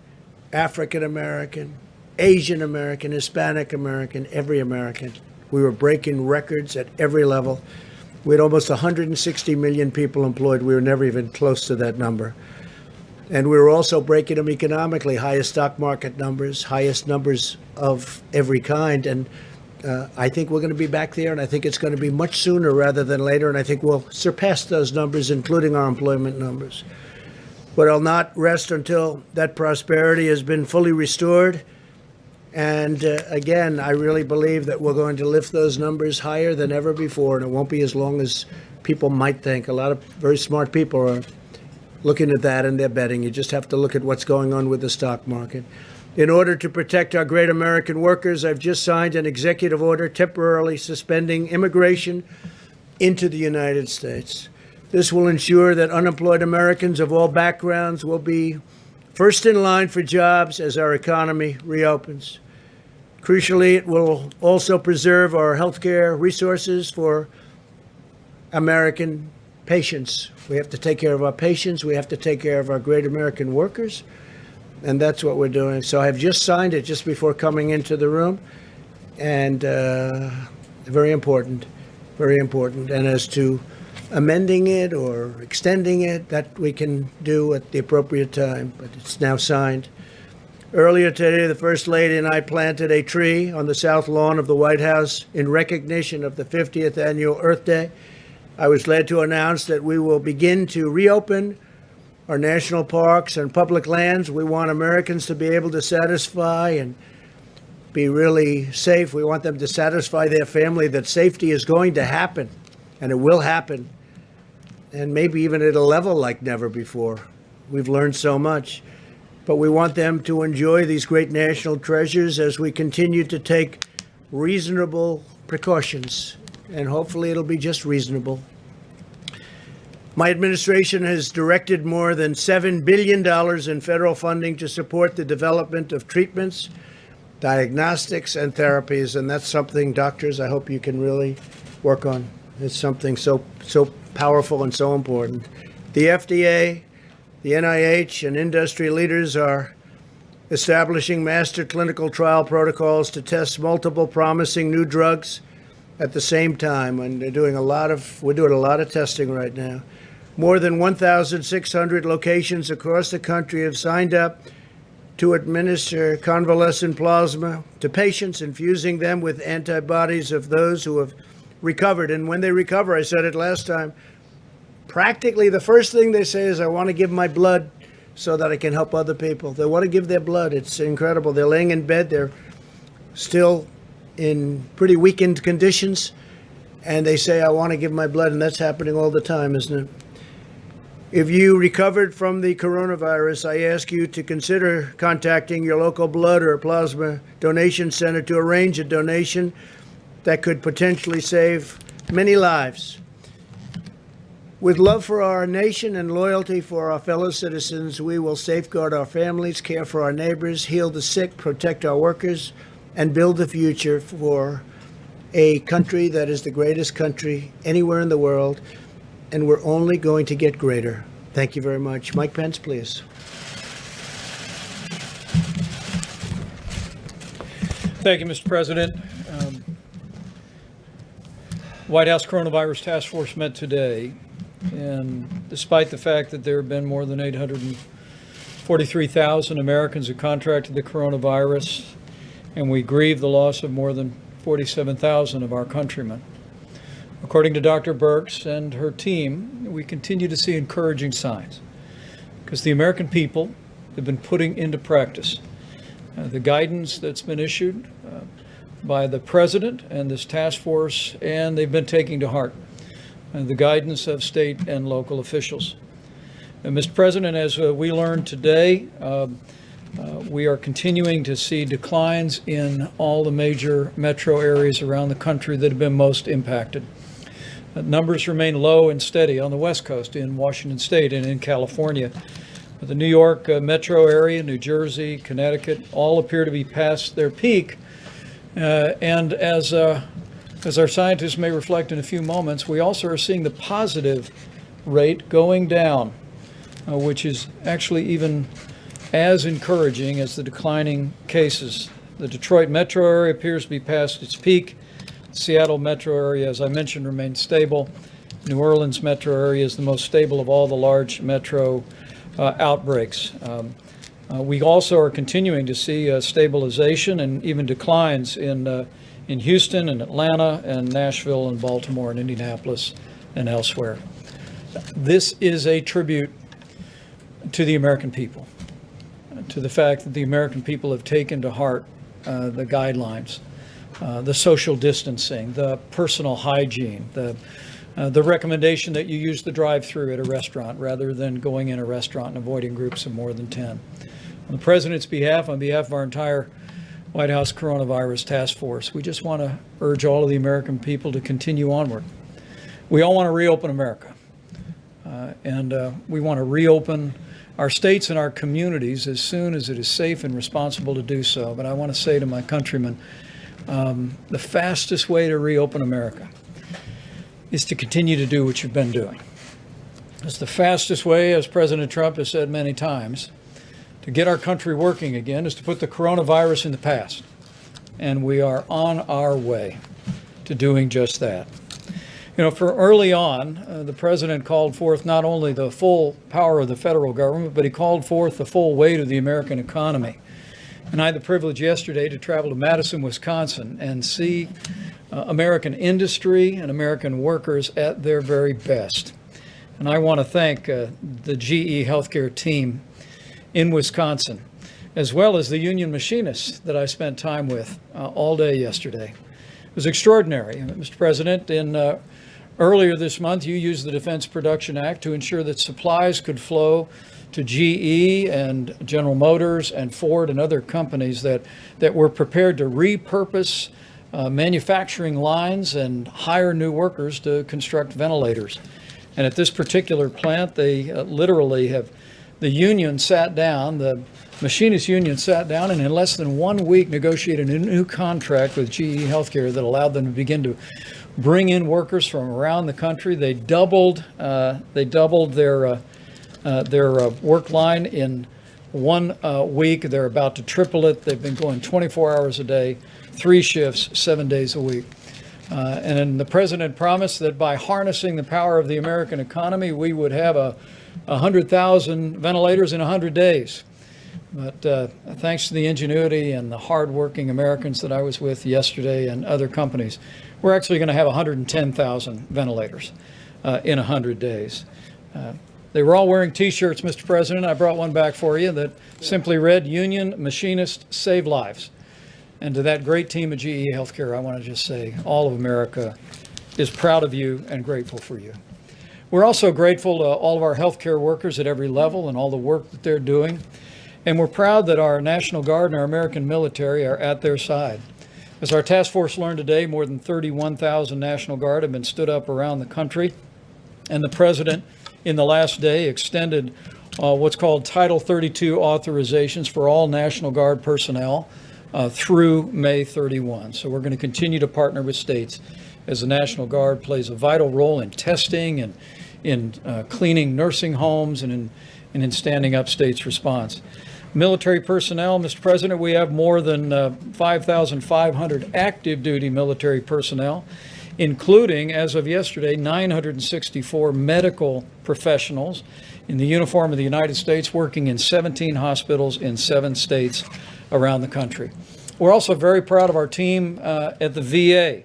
African American, Asian American, Hispanic American, every American. We were breaking records at every level. We had almost 160 million people employed. We were never even close to that number. And we were also breaking them economically, highest stock market numbers, highest numbers of every kind. And I think we're going to be back there, and I think it's going to be much sooner rather than later. And I think we'll surpass those numbers, including our employment numbers. But I'll not rest until that prosperity has been fully restored. And again, I really believe that we're going to lift those numbers higher than ever before, and it won't be as long as people might think. A lot of very smart people are looking at that, and they're betting. You just have to look at what's going on with the stock market. In order to protect our great American workers, I've just signed an executive order temporarily suspending immigration into the United States. This will ensure that unemployed Americans of all backgrounds will be first in line for jobs as our economy reopens. Crucially, it will also preserve our healthcare resources for American patients. We have to take care of our patients. We have to take care of our great American workers. And that's what we're doing. So I've just signed it just before coming into the room. and very important, very important. And as to amending it or extending it, that we can do at the appropriate time, but it's now signed. Earlier today, the First Lady and I planted a tree on the south lawn of the White House in recognition of the 50th annual Earth Day. I was led to announce that we will begin to reopen our national parks and public lands. We want Americans to be able to satisfy and be really safe. We want them to satisfy their family that safety is going to happen, and it will happen, and maybe even at a level like never before. We've learned so much, but we want them to enjoy these great national treasures as we continue to take reasonable precautions, and hopefully it'll be just reasonable. My administration has directed more than $7 billion in federal funding to support the development of treatments, diagnostics, and therapies, and that's something, doctors, I hope you can really work on. It's something so powerful and so important. The FDA, the NIH, and industry leaders are establishing master clinical trial protocols to test multiple promising new drugs at the same time, and we're doing a lot of testing right now. More than 1,600 locations across the country have signed up to administer convalescent plasma to patients, infusing them with antibodies of those who have recovered. And when they recover, I said it last time, practically the first thing they say is, I want to give my blood so that I can help other people. They want to give their blood. It's incredible. They're laying in bed. They're still in pretty weakened conditions, and they say, I want to give my blood, and that's happening all the time, isn't it? If you recovered from the coronavirus, I ask you to consider contacting your local blood or plasma donation center to arrange a donation that could potentially save many lives. With love for our nation and loyalty for our fellow citizens, we will safeguard our families, care for our neighbors, heal the sick, protect our workers, and build the future for a country that is the greatest country anywhere in the world, and we're only going to get greater. Thank you very much. Mike Pence, please. Thank you, Mr. President. White House Coronavirus Task Force met today, and despite the fact that there have been more than 843,000 Americans who contracted the coronavirus, and we grieve the loss of more than 47,000 of our countrymen. According to Dr. Birx and her team, we continue to see encouraging signs because the American people have been putting into practice the guidance that's been issued by the President and this task force, and they've been taking to heart the guidance of state and local officials. And Mr. President, as we learned today, we are continuing to see declines in all the major metro areas around the country that have been most impacted. Numbers remain low and steady on the West Coast, in Washington State and in California. The New York metro area, New Jersey, Connecticut, all appear to be past their peak. And as our scientists may reflect in a few moments, we also are seeing the positive rate going down, which is actually even as encouraging as the declining cases. The Detroit metro area appears to be past its peak. The Seattle metro area, as I mentioned, remains stable. New Orleans metro area is the most stable of all the large metro outbreaks. We also are continuing to see stabilization and even declines in Houston and Atlanta and Nashville and Baltimore and Indianapolis and elsewhere. This is a tribute to the American people, to the fact that the American people have taken to heart the guidelines, the social distancing, the personal hygiene, the recommendation that you use the drive-through at a restaurant rather than going in a restaurant and avoiding groups of more than 10. On the President's behalf, on behalf of our entire White House Coronavirus Task Force, we just want to urge all of the American people to continue onward. We all want to reopen America, and we want to reopen our states and our communities as soon as it is safe and responsible to do so. But I want to say to my countrymen, the fastest way to reopen America is to continue to do what you've been doing. It's the fastest way, as President Trump has said many times, to get our country working again is to put the coronavirus in the past. and we are on our way to doing just that. You know, for early on, the president called forth not only the full power of the federal government, but he called forth the full weight of the American economy. And I had the privilege yesterday to travel to Madison, Wisconsin, and see American industry and American workers at their very best. And I want to thank the GE healthcare team in Wisconsin, as well as the union machinists that I spent time with all day yesterday. It was extraordinary. Mr. President, earlier this month, you used the Defense Production Act to ensure that supplies could flow to GE and General Motors and Ford and other companies that were prepared to repurpose manufacturing lines and hire new workers to construct ventilators. And at this particular plant, they literally have, the union sat down, the machinist union sat down, and in less than 1 week negotiated a new contract with GE Healthcare that allowed them to begin to bring in workers from around the country. They doubled their work line in 1 week. They're about to triple it. They've been going 24 hours a day, 3 shifts, 7 days a week. And then the president promised that by harnessing the power of the American economy, we would have 100,000 ventilators in 100 days. But thanks to the ingenuity and the hardworking Americans that I was with yesterday and other companies, we're actually going to have 110,000 ventilators in 100 days. They were all wearing T-shirts, Mr. President. I brought one back for you that simply read, "Union Machinists Save Lives." And to that great team at GE Healthcare, I want to just say all of America is proud of you and grateful for you. We're also grateful to all of our healthcare workers at every level and all the work that they're doing. And we're proud that our National Guard and our American military are at their side. As our task force learned today, more than 31,000 National Guard have been stood up around the country. And the president, in the last day, extended what's called Title 32 authorizations for all National Guard personnel through May 31. So we're going to continue to partner with states as the National Guard plays a vital role in testing and in cleaning nursing homes and in standing up states' response. Military personnel, Mr. President, we have more than 5,500 active duty military personnel, including, as of yesterday, 964 medical professionals in the uniform of the United States working in 17 hospitals in 7 states around the country. We're also very proud of our team at the VA.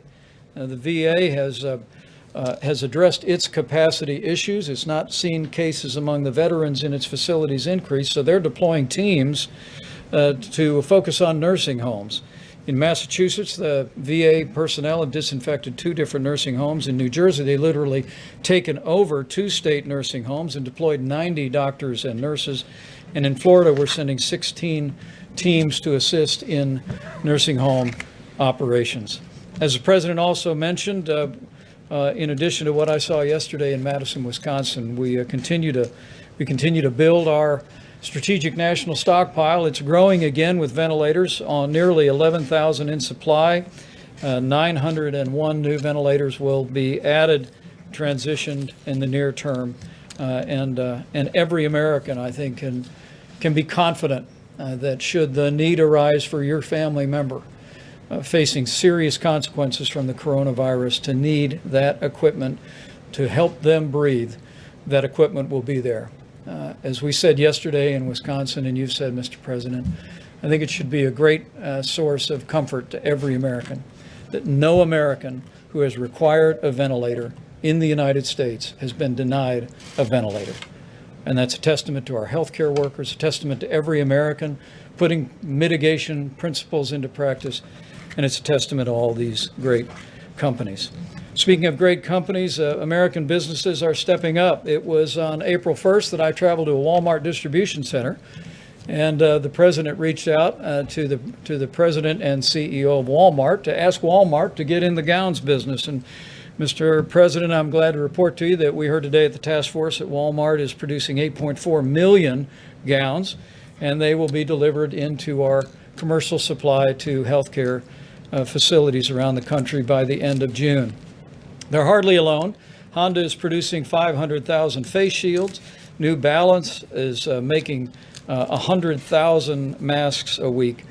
The VA has addressed its capacity issues. It's not seen cases among the veterans in its facilities increase, so they're deploying teams to focus on nursing homes. In Massachusetts, the VA personnel have disinfected 2 different nursing homes. In New Jersey, they literally taken over 2 state nursing homes and deployed 90 doctors and nurses. And in Florida, we're sending 16 teams to assist in nursing home operations. As the president also mentioned, in addition to what I saw yesterday in Madison, Wisconsin, we continue to build our strategic national stockpile. It's growing again with ventilators, on nearly 11,000 in supply. 901 new ventilators will be added, transitioned in the near term, and every American, I think, can be confident that should the need arise for your family member facing serious consequences from the coronavirus to need that equipment to help them breathe, that equipment will be there. As we said yesterday in Wisconsin, and you've said, Mr. President, I think it should be a great source of comfort to every American that no American who has required a ventilator in the United States has been denied a ventilator. And that's a testament to our healthcare workers, a testament to every American putting mitigation principles into practice, and it's a testament to all these great companies. Speaking of great companies, American businesses are stepping up. It was on April 1st that I traveled to a Walmart distribution center, and the president reached out to the president and CEO of Walmart to ask Walmart to get in the gowns business. And Mr. President, I'm glad to report to you that we heard today at the task force that Walmart is producing 8.4 million gowns, and they will be delivered into our commercial supply to healthcare facilities around the country by the end of June. They're hardly alone. Honda is producing 500,000 face shields. New Balance is making 100,000 masks a week.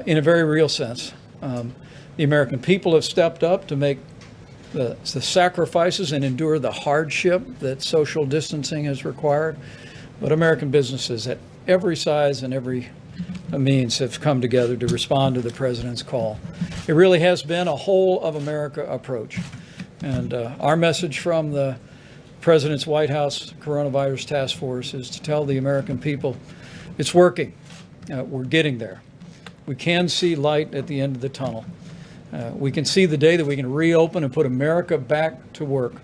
In a very real sense, The American people have stepped up to make the sacrifices and endure the hardship that social distancing has required. But American businesses at every size and every means have come together to respond to the president's call. It really has been a whole of America approach. And our message from the president's White House Coronavirus Task Force is to tell the American people it's working. We're getting there. We can see light at the end of the tunnel. We can see the day that we can reopen and put America back to work.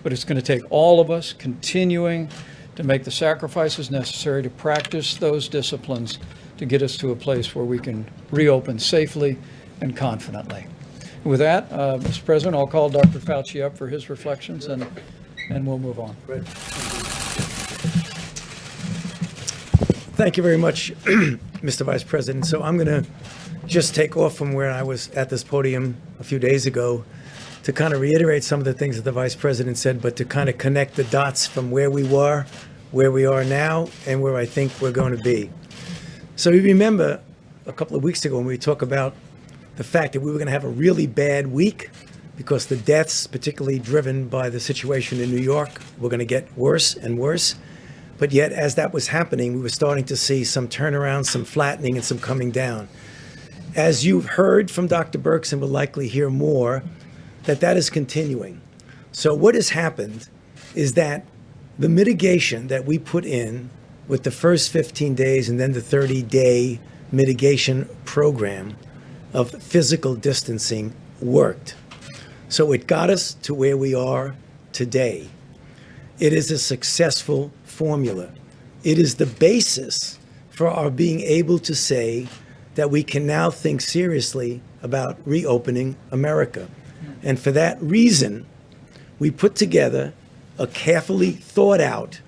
But it's going to take all of us continuing to make the sacrifices necessary to practice those disciplines to get us to a place where we can reopen safely and confidently. With that, Mr. President, I'll call Dr. Fauci up for his reflections, and we'll move on. Great. Thank you very much, Mr. Vice President. So I'm going to just take off from where I was at this podium a few days ago to kind of reiterate some of the things that the Vice President said, but to kind of connect the dots from where we were, where we are now, and where I think we're going to be. So you remember a couple of weeks ago when we talked about the fact that we were going to have a really bad week because the deaths, particularly driven by the situation in New York, were going to get worse and worse. But yet, as that was happening, we were starting to see some turnaround, some flattening, and some coming down. As you've heard from Dr. Birx and will likely hear more, that is continuing. So what has happened is that the mitigation that we put in with the first 15 days and then the 30-day mitigation program of physical distancing worked. So it got us to where we are today. It is a successful formula. It is the basis for our being able to say that we can now think seriously about reopening America. And for that reason, we put together a carefully thought out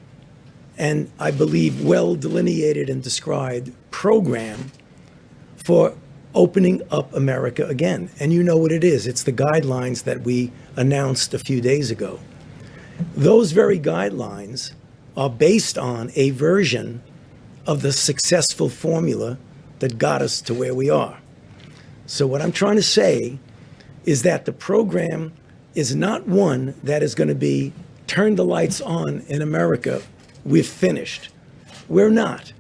and I believe well delineated and described program for opening up America again. And you know what it is. It's the guidelines that we announced a few days ago. Those very guidelines are based on a version of the successful formula that got us to where we are. So what I'm trying to say is that the program is not one that is going to be turn the lights on in America, we've finished. We're not.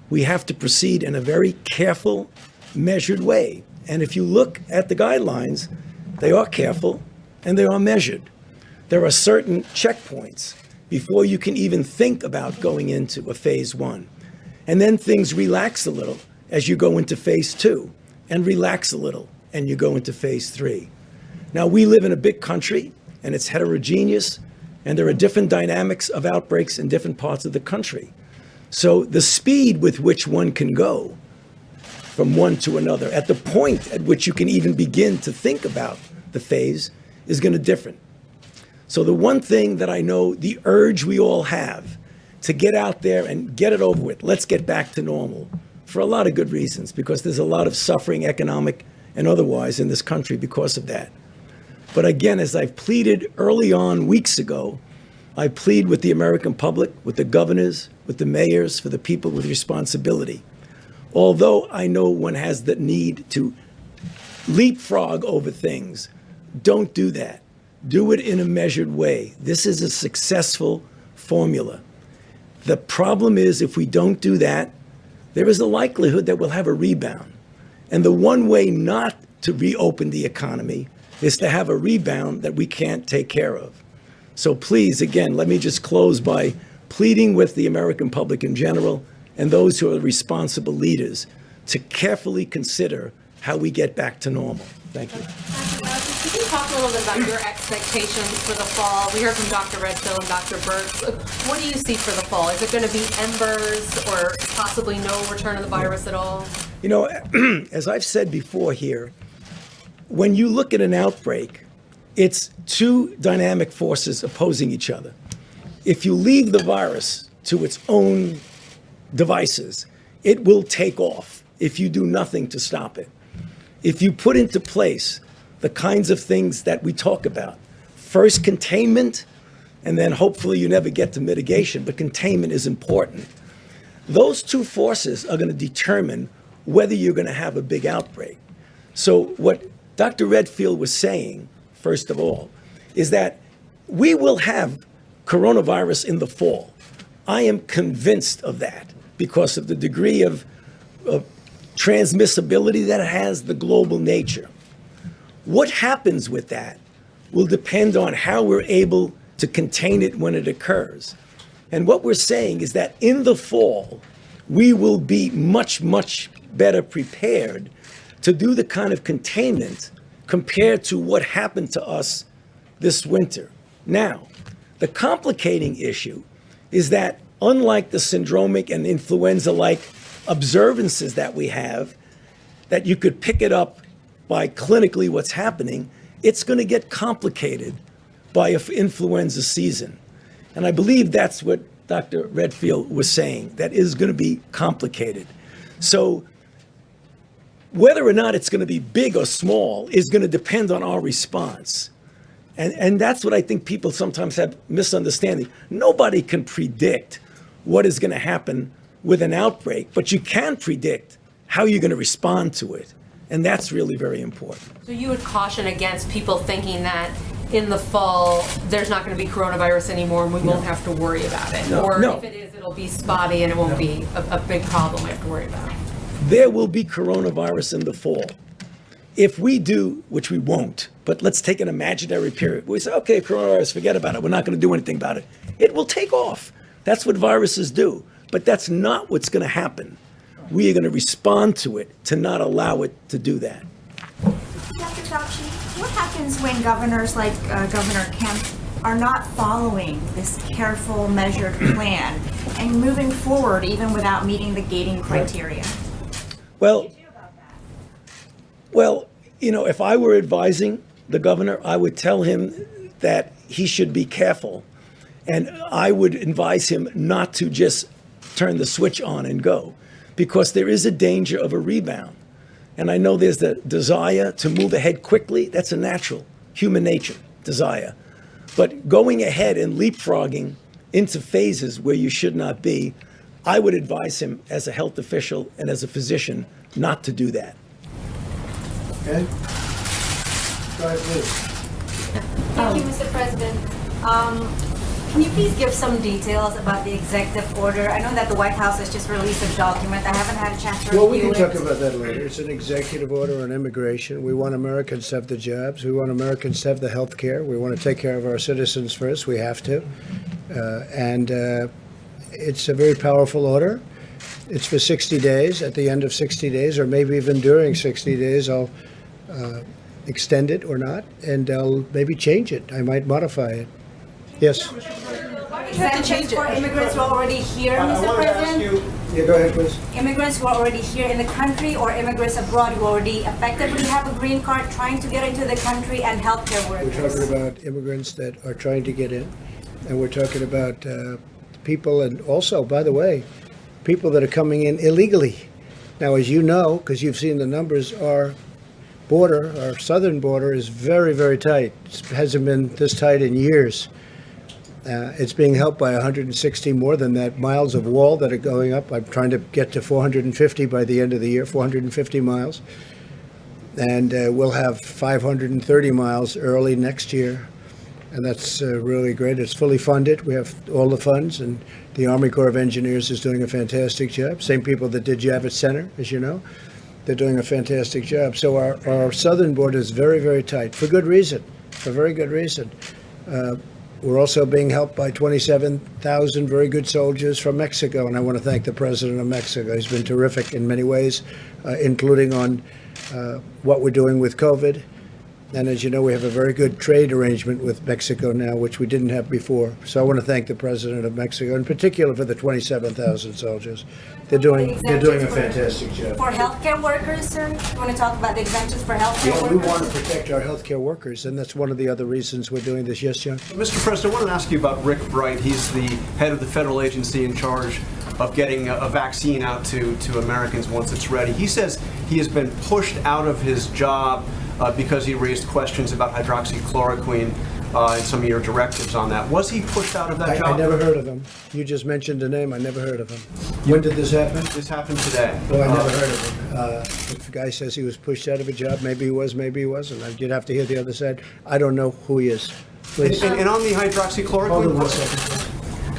We have to proceed in a very careful, measured way. And if you look at the guidelines, they are careful and they are measured. There are certain checkpoints before you can even think about going into a phase one. And then things relax a little as you go into phase two, and relax a little and you go into phase three. Now, we live in a big country and it's heterogeneous, and there are different dynamics of outbreaks in different parts of the country. So the speed with which one can go from one to another, at the point at which you can even begin to think about the phase, is going to differ. So the one thing that I know, the urge we all have to get out there and get it over with, let's get back to normal, for a lot of good reasons, because there's a lot of suffering, economic and otherwise, in this country because of that. But again, as I've pleaded early on weeks ago, I plead with the American public, with the governors, with the mayors, for the people with responsibility. Although I know one has the need to leapfrog over things, don't do that. Do it in a measured way. This is a successful formula. The problem is, if we don't do that, there is a likelihood that we'll have a rebound. And the one way not to reopen the economy is to have a rebound that we can't take care of. So please, again, let me just close by pleading with the American public in general and those who are responsible leaders to carefully consider how we get back to normal. Thank you. Can you talk a little bit about your expectations for the fall? We heard from Dr. Redfield and Dr. Birx. What do you see for the fall? Is it going to be embers or possibly no return of the virus at all? You know, as I've said before here, when you look at an outbreak, it's two dynamic forces opposing each other. If you leave the virus to its own devices, it will take off if you do nothing to stop it. If you put into place the kinds of things that we talk about, first containment, and then hopefully you never get to mitigation, but containment is important. Those two forces are going to determine whether you're going to have a big outbreak. So what Dr. Redfield was saying, first of all, is that we will have coronavirus in the fall. I am convinced of that because of the degree of transmissibility that it has, the global nature. What happens with that will depend on how we're able to contain it when it occurs. And what we're saying is that in the fall, we will be much, much better prepared to do the kind of containment compared to what happened to us this winter. Now, the complicating issue is that unlike the syndromic and influenza-like observances that we have, that you could pick it up by clinically what's happening, it's going to get complicated by an influenza season. And I believe that's what Dr. Redfield was saying, that is going to be complicated. So whether or not it's going to be big or small is going to depend on our response. And that's what I think people sometimes have misunderstanding. Nobody can predict what is going to happen with an outbreak, but you can predict how you're going to respond to it. And that's really very important. So you would caution against people thinking that in the fall, there's not going to be coronavirus anymore and we won't have to worry about it. No, or no. if it is, it'll be spotty and it won't be a big problem we have to worry about. There will be coronavirus in the fall. If we do, which we won't, but let's take an imaginary period. We say, okay, coronavirus, forget about it. We're not going to do anything about it. It will take off. That's what viruses do. But that's not what's going to happen. We are going to respond to it to not allow it to do that. Dr. Fauci, what happens when governors like Governor Kemp are not following this careful, measured plan and moving forward even without meeting the gating criteria? Well, if I were advising the governor, I would tell him that he should be careful. And I would advise him not to just turn the switch on and go, because there is a danger of a rebound. And I know there's the desire to move ahead quickly. That's a natural human nature desire. But going ahead and leapfrogging into phases where you should not be, I would advise him as a health official and as a physician not to do that. Okay? Go ahead, please. Thank you, Mr. President. Can you please give some details about the executive order? I know that the White House has just released a document. I haven't had a chance to Well, we review can it. talk about that later. It's an executive order on immigration. We want Americans to have the jobs. We want Americans to have the health care. We want to take care of our citizens first. We have to. It's a very powerful order. It's for 60 days. At the end of 60 days, or maybe even during 60 days, I'll extend it or not, and I'll maybe change it. I might modify it. Yes? Exemptions for immigrants who are already here, Mr. President? Yeah, go ahead, please. Immigrants who are already here in the country or immigrants abroad who already effectively have a green card trying to get into the country, and healthcare workers. We're talking about immigrants that are trying to get in, and we're talking about people, and also, by the way, people that are coming in illegally. Now, as you know, because you've seen the numbers, our border, our southern border, is very, very tight. It hasn't been this tight in years. It's being helped by 160 more than that miles of wall that are going up. I'm trying to get to 450 by the end of the year, 450 miles. And we'll have 530 miles early next year. And that's really great. It's fully funded. We have all the funds, and the Army Corps of Engineers is doing a fantastic job. Same people that did Javits Center, as you know. They're doing a fantastic job. So our southern border is very, very tight, for good reason, for very good reason. We're also being helped by 27,000 very good soldiers from Mexico, and I want to thank the president of Mexico. He's been terrific in many ways, including on what we're doing with COVID. And as you know, we have a very good trade arrangement with Mexico now, which we didn't have before. So I want to thank the president of Mexico, in particular for the 27,000 soldiers. They're doing a fantastic job. For healthcare workers, sir? You want to talk about the exemptions for healthcare Yeah, workers? we want to protect our healthcare workers, and that's one of the other reasons we're doing this. Yes, John? Mr. President, I want to ask you about Rick Bright. He's the head of the federal agency in charge of getting a vaccine out to Americans once it's ready. He says he has been pushed out of his job because he raised questions about hydroxychloroquine. and some of your directives on that. Was he pushed out of that job? I never heard of him. You just mentioned a name, I never heard of him. When did this happen? This happened today. Oh, I never heard of him. If the guy says he was pushed out of a job, maybe he was, maybe he wasn't. You'd have to hear the other side. I don't know who he is. Please. And on the Hold on hydroxychloroquine, one second, please.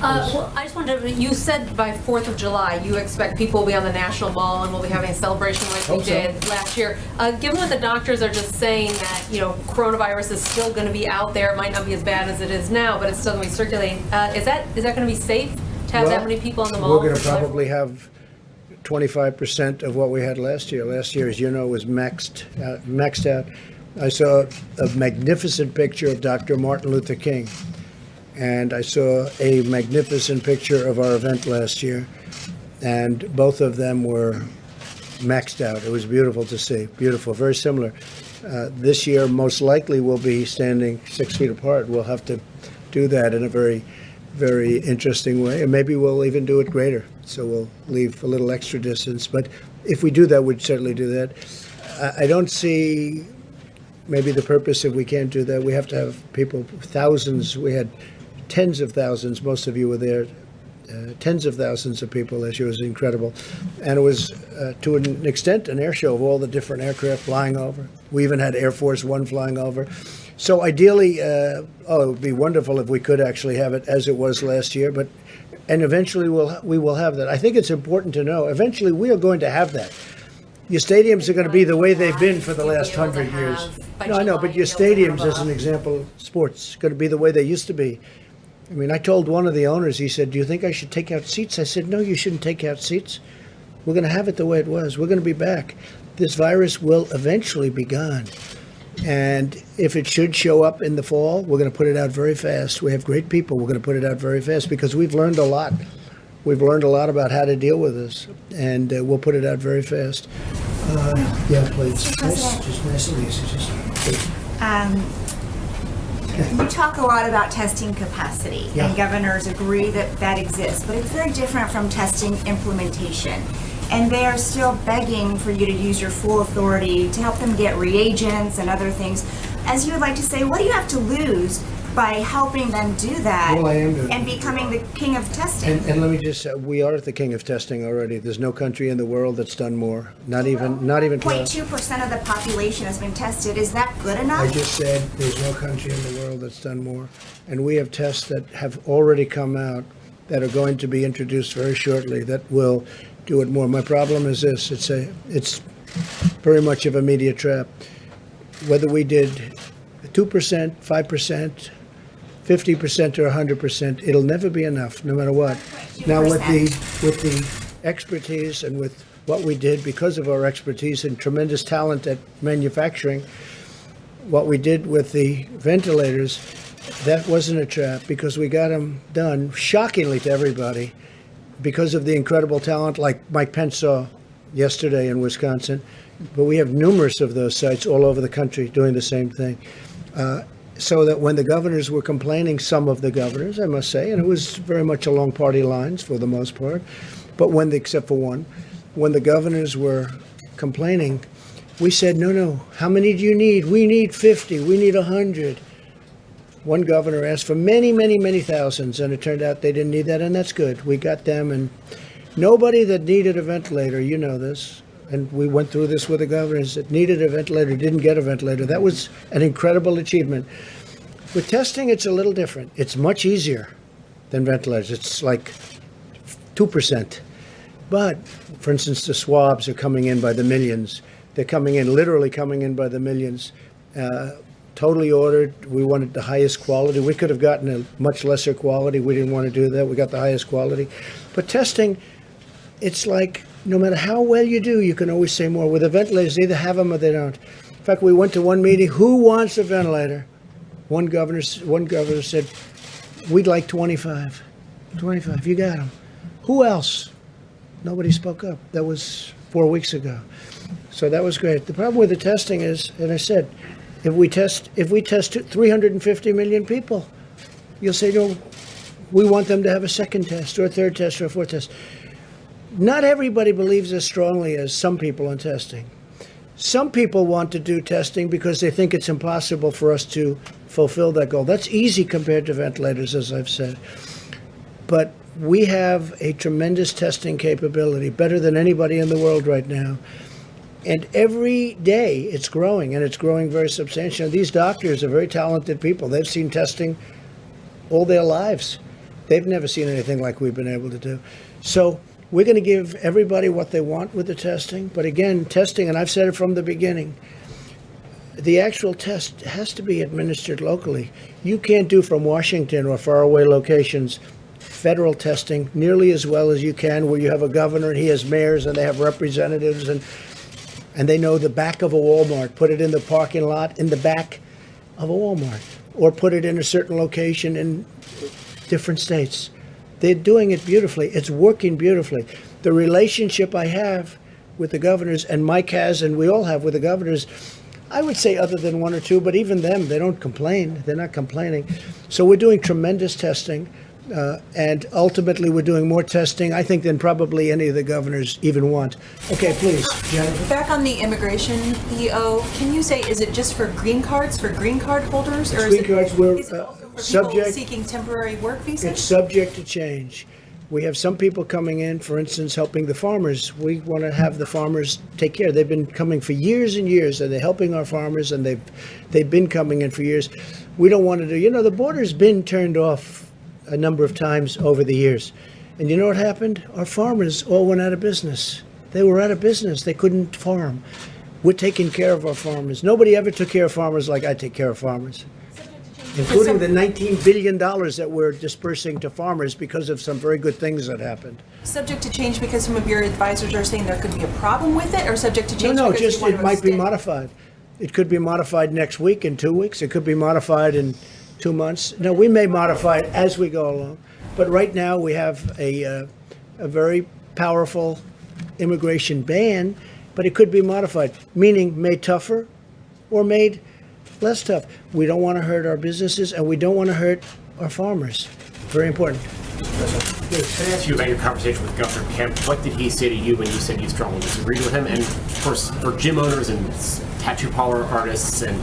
Well, I just wanted to, you said by 4th of July, you expect people will be on the National Mall and we'll be having a celebration like we Hope so. did last year. Given what the doctors are just saying that, coronavirus is still going to be out there, it might not be as bad as it is now, but it's still going to be circulating. Is that going to be safe to have that many people in the mall? We're going to probably have 25% of what we had last year. Last year, as you know, was maxed out. I saw a magnificent picture of Dr. Martin Luther King, and I saw a magnificent picture of our event last year, and both of them were maxed out. It was beautiful to see, beautiful, very similar. This year, most likely, we'll be standing 6 feet apart. We'll have to do that in a very, very interesting way, and maybe we'll even do it greater. So we'll leave a little extra distance. But if we do that, we'd certainly do that. I don't see maybe the purpose if we can't do that. We have to have people, thousands. We had tens of thousands. Most of you were there. Tens of thousands of people last year. It was incredible. And it was, to an extent, an air show of all the different aircraft flying over. We even had Air Force One flying over. So ideally, it would be wonderful if we could actually have it as it was last year. And eventually we will have that. I think it's important to know, eventually we are going to have that. Your stadiums are going to be the way they've been for the last 100 years. No, I know, but your stadiums, as an example, sports, going to be the way they used to be. I mean, I told one of the owners, he said, do you think I should take out seats? I said, no, you shouldn't take out seats. We're going to have it the way it was. We're going to be back. This virus will eventually be gone. And if it should show up in the fall, we're going to put it out very fast. We have great people. We're going to put it out very fast because we've learned a lot. We've learned a lot about how to deal with this, and we'll put it out very fast. Yeah, please. Just nice and easy. You talk a lot about testing capacity, Yeah. and governors agree that that exists, but it's very different from testing implementation. And they are still begging for you to use your full authority to help them get reagents and other things. As you would like to say, what do you have to lose by helping them do that? Well, I am doing and it. becoming the king of testing? And let me just say, we are the king of testing already. There's no country in the world that's done more. Not even close. 0.2% of the population has been tested. Is that good enough? I just said there's no country in the world that's done more. And we have tests that have already come out that are going to be introduced very shortly that will do it more. My problem is this, it's very much of a media trap. Whether we did 2%, 5%, 50% or 100%, it'll never be enough, no matter what. Now, with the expertise and with what we did, because of our expertise and tremendous talent at manufacturing, what we did with the ventilators, that wasn't a trap because we got them done, shockingly to everybody, because of the incredible talent like Mike Pence saw yesterday in Wisconsin. But we have numerous of those sites all over the country doing the same thing. So that when the governors were complaining, some of the governors, I must say, and it was very much along party lines for the most part, but except for one, when the governors were complaining, we said, no, how many do you need? We need 50, we need 100. One governor asked for many, many, many thousands, and it turned out they didn't need that, and that's good. We got them, and nobody that needed a ventilator, you know this, and we went through this with the governors that needed a ventilator, didn't get a ventilator. That was an incredible achievement. With testing, it's a little different. It's much easier than ventilators. It's like 2%. But, for instance, the swabs are coming in by the millions. They're literally coming in by the millions. Totally ordered. We wanted the highest quality. We could have gotten a much lesser quality. We didn't want to do that. We got the highest quality. But testing, it's like no matter how well you do, you can always say more. With the ventilators, they either have them or they don't. In fact, we went to one meeting. Who wants a ventilator? One governor said, we'd like 25. 25, you got them. Who else? Nobody spoke up. That was 4 weeks ago. So that was great. The problem with the testing is, and I said, if we test 350 million people, you'll say, no, we want them to have a second test or a third test or a fourth test. Not everybody believes as strongly as some people in testing. Some people want to do testing because they think it's impossible for us to fulfill that goal. That's easy compared to ventilators, as I've said. But we have a tremendous testing capability, better than anybody in the world right now. And every day it's growing, and it's growing very substantially. These doctors are very talented people. They've seen testing all their lives. They've never seen anything like we've been able to do. So we're going to give everybody what they want with the testing. But again, testing, and I've said it from the beginning, the actual test has to be administered locally. You can't do from Washington or faraway locations federal testing nearly as well as you can where you have a governor and he has mayors and they have representatives and they know the back of a Walmart. Put it in the parking lot in the back of a Walmart, or put it in a certain location in different states. They're doing it beautifully. It's working beautifully. The relationship I have with the governors, and Mike has, and we all have with the governors, I would say other than one or two, but even them, they don't complain. They're not complaining. So we're doing tremendous testing. And ultimately, we're doing more testing, I think, than probably any of the governors even want. Okay, please, Jennifer. Back on the immigration EO, can you say, is it just for green cards, for green card holders? Or Green cards were is it also for people subject. seeking temporary work visas? It's subject to change. We have some people coming in, for instance, helping the farmers. We want to have the farmers take care. They've been coming for years and years, and they're helping our farmers, and they've been coming in for years. We don't want to do, the border's been turned off a number of times over the years. And you know what happened? Our farmers all went out of business. They were out of business. They couldn't farm. We're taking care of our farmers. Nobody ever took care of farmers like I take care of farmers, including the $19 billion that we're dispersing to farmers because of some very good things that happened. Subject to change because some of your advisors are saying there could be a problem with it, or subject to change No, because just you want it to might be extend? modified. It could be modified next week, in 2 weeks. It could be modified in 2 months. No, we may modify it as we go along. But right now, we have a very powerful immigration ban, but it could be modified, meaning made tougher or made less tough. We don't want to hurt our businesses, and we don't want to hurt our farmers. Very important. Can I ask you about your conversation with Governor Kemp? What did he say to you when you said you strongly disagreed with him? And of course, for gym owners and tattoo parlor artists and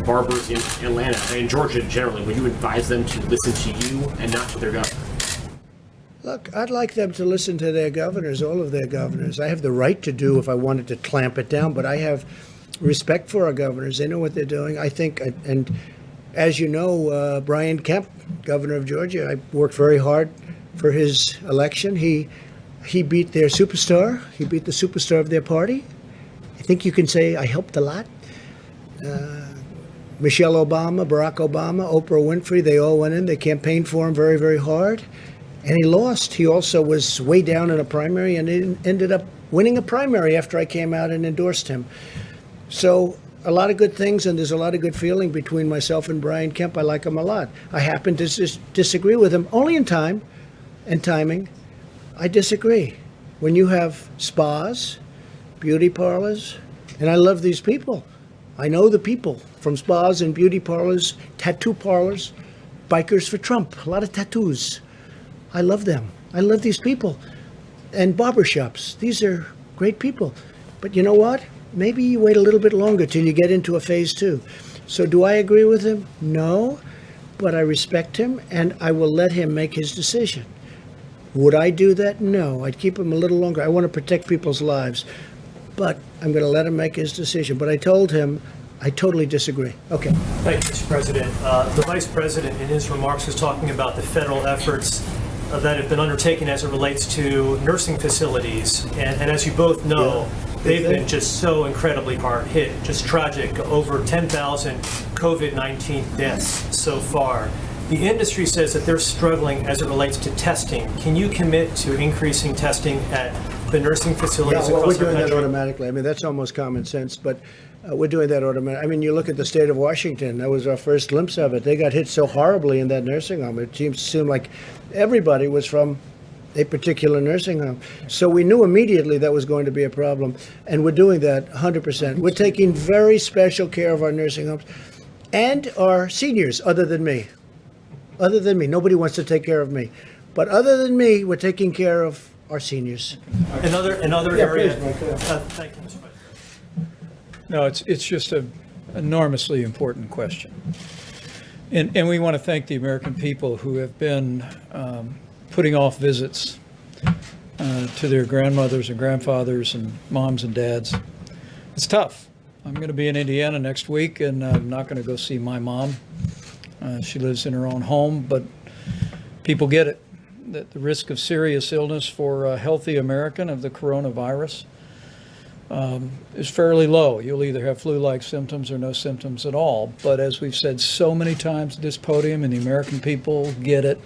barbers in Atlanta and in Georgia generally, would you advise them to listen to you and not to their governor? Look, I'd like them to listen to their governors, all of their governors. I have the right to do if I wanted to clamp it down, but I have respect for our governors. They know what they're doing. I think, and as you know, Brian Kemp, governor of Georgia, I worked very hard for his election. He beat their superstar. He beat the superstar of their party. I think you can say I helped a lot. Michelle Obama, Barack Obama, Oprah Winfrey, they all went in. They campaigned for him very, very hard. And he lost. He also was way down in a primary and ended up winning a primary after I came out and endorsed him. So a lot of good things, and there's a lot of good feeling between myself and Brian Kemp. I like him a lot. I happen to disagree with him only in time and timing. I disagree. When you have spas, beauty parlors, and I love these people. I know the people from spas and beauty parlors, tattoo parlors, bikers for Trump, a lot of tattoos. I love them. I love these people. And barbershops. These are great people. But you know what? Maybe you wait a little bit longer till you get into a phase 2. So do I agree with him? No. But I respect him, and I will let him make his decision. Would I do that? No. I'd keep him a little longer. I want to protect people's lives. But I'm going to let him make his decision. But I told him I totally disagree. Okay. Thank you, Mr. President. The Vice President in his remarks was talking about the federal efforts that have been undertaken as it relates to nursing facilities. And as you both know, they've been just so incredibly hard hit, just tragic, over 10,000 COVID-19 deaths so far. The industry says that they're struggling as it relates to testing. Can you commit to increasing testing at the nursing facilities across our country? We're doing that automatically. I mean, that's almost common sense, but we're doing that automatically. I mean, you look at the state of Washington. That was our first glimpse of it. They got hit so horribly in that nursing home. It seemed like everybody was from a particular nursing home. So we knew immediately that was going to be a problem, and we're doing that 100%. We're taking very special care of our nursing homes and our seniors, other than me. Other than me. Nobody wants to take care of me. But other than me, we're taking care of our seniors. Another area. Thank you, Mr. President. No, it's just an enormously important question. And we want to thank the American people who have been putting off visits to their grandmothers and grandfathers and moms and dads. It's tough. I'm going to be in Indiana next week, and I'm not going to go see my mom. She lives in her own home, but people get it, that the risk of serious illness for a healthy American of the coronavirus is fairly low. You'll either have flu-like symptoms or no symptoms at all. But as we've said so many times at this podium, and the American people get it,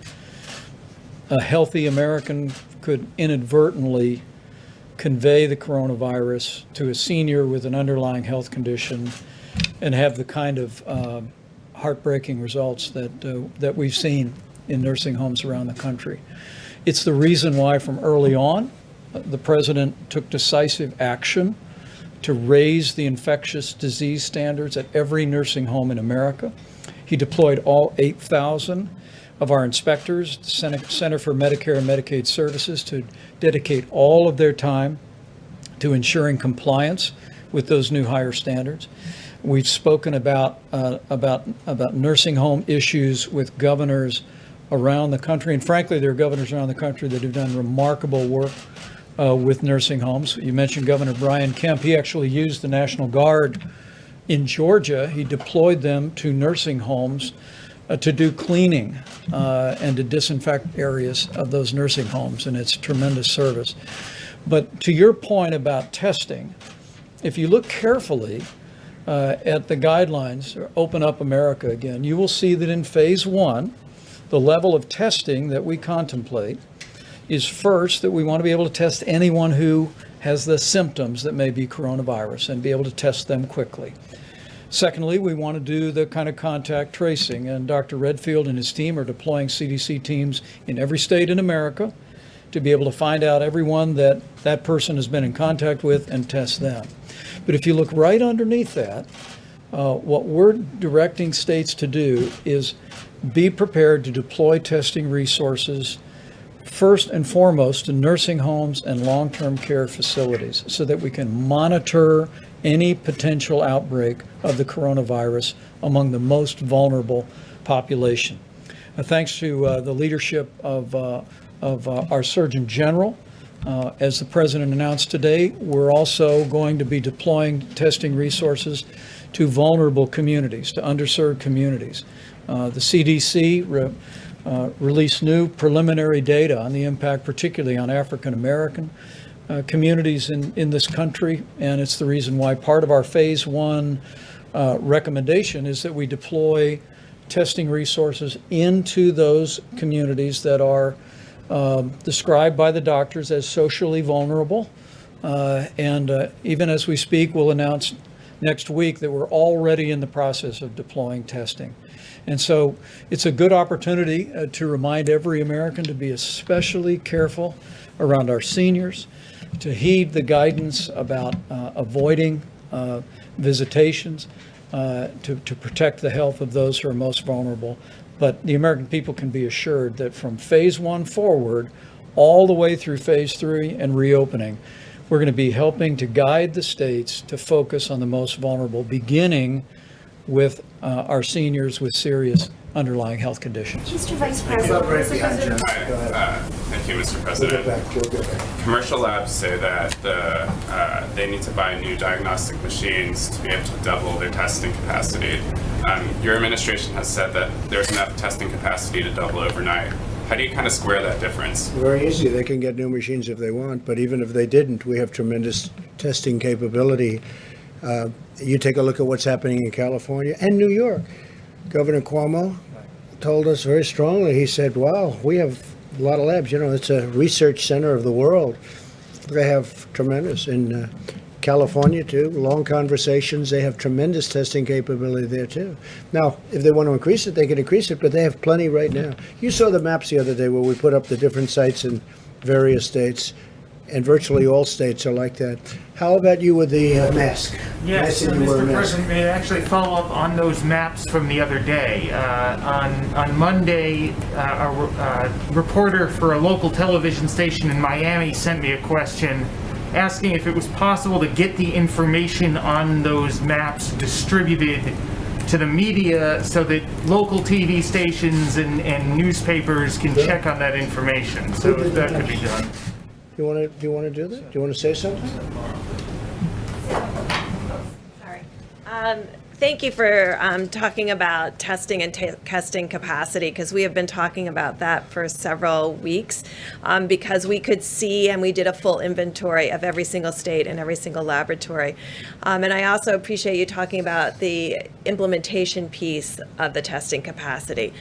a healthy American could inadvertently convey the coronavirus to a senior with an underlying health condition and have the kind of heartbreaking results that we've seen in nursing homes around the country. It's the reason why from early on, the president took decisive action to raise the infectious disease standards at every nursing home in America. He deployed all 8,000 of our inspectors, the Center for Medicare and Medicaid Services, to dedicate all of their time to ensuring compliance with those new higher standards. We've spoken about nursing home issues with governors around the country, and frankly, there are governors around the country that have done remarkable work with nursing homes. You mentioned Governor Brian Kemp. He actually used the National Guard in Georgia. He deployed them to nursing homes to do cleaning and to disinfect areas of those nursing homes, and it's tremendous service. But to your point about testing, if you look carefully at the guidelines, Open Up America again, you will see that in phase one, the level of testing that we contemplate is first that we want to be able to test anyone who has the symptoms that may be coronavirus and be able to test them quickly. Secondly, we want to do the kind of contact tracing, and Dr. Redfield and his team are deploying CDC teams in every state in America to be able to find out everyone that that person has been in contact with and test them. But if you look right underneath that, what we're directing states to do is be prepared to deploy testing resources first and foremost to nursing homes and long-term care facilities so that we can monitor any potential outbreak of the coronavirus among the most vulnerable population. Thanks to the leadership of our Surgeon General, as the President announced today, we're also going to be deploying testing resources to vulnerable communities, to underserved communities. The CDC released new preliminary data on the impact, particularly on African American communities in this country, and it's the reason why part of our phase one recommendation is that we deploy testing resources into those communities that are described by the doctors as socially vulnerable. And even as we speak, we'll announce next week that we're already in the process of deploying testing. And so it's a good opportunity to remind every American to be especially careful around our seniors, to heed the guidance about avoiding visitations, to protect the health of those who are most vulnerable. But the American people can be assured that from phase one forward, all the way through phase three and reopening, we're going to be helping to guide the states to focus on the most vulnerable, beginning with our seniors with serious underlying health conditions. Mr. Vice President. Thank you, Mr. President. Commercial labs say that they need to buy new diagnostic machines to be able to double their testing capacity. Your administration has said that there's enough testing capacity to double overnight. How do you kind of square that difference? Very easy. They can get new machines if they want, but even if they didn't, we have tremendous testing capability. You take a look at what's happening in California and New York. Governor Cuomo told us very strongly, he said, wow, we have a lot of labs. You know, it's a research center of the world. They have tremendous. In California, too, long conversations. They have tremendous testing capability there, too. Now, if they want to increase it, they can increase it, but they have plenty right now. You saw the maps the other day where we put up the different sites in various states, and virtually all states are like that. How about you with the mask? Yes, Mr. President, may I actually follow up on those maps from the other day? On Monday, a reporter for a local television station in Miami sent me a question asking if it was possible to get the information on those maps distributed to the media so that local TV stations and newspapers can check on that information. So that could be done. Do you want to do that? Do you want to say something? Thank you for talking about testing and testing capacity, because we have been talking about that for several weeks, because we could see, and we did a full inventory of every single state and every single laboratory. And I also appreciate you talking about the implementation piece of the testing capacity.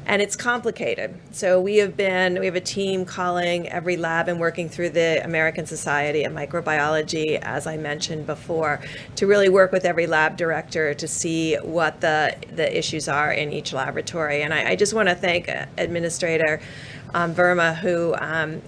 And it's complicated. So we have a team calling every lab and working through the American Society of Microbiology, as I mentioned before, to really work with every lab director to see what the issues are in each laboratory. And I just want to thank Administrator Verma, who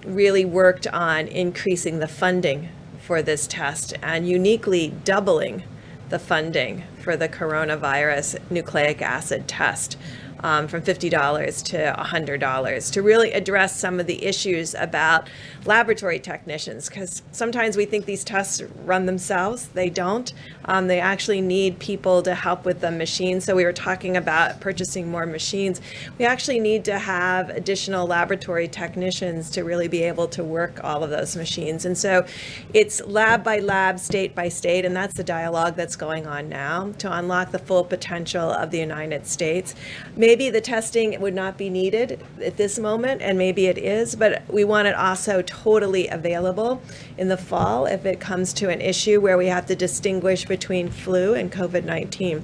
really worked on increasing the funding for this test and uniquely doubling the funding for the coronavirus nucleic acid test. From $50 to $100 to really address some of the issues about laboratory technicians, because sometimes we think these tests run themselves. They don't. They actually need people to help with the machines. So we were talking about purchasing more machines. We actually need to have additional laboratory technicians to really be able to work all of those machines. And so it's lab by lab, state by state, and that's the dialogue that's going on now to unlock the full potential of the United States. Maybe the testing would not be needed at this moment, and maybe it is, but we want it also totally available in the fall if it comes to an issue where we have to distinguish between flu and COVID-19.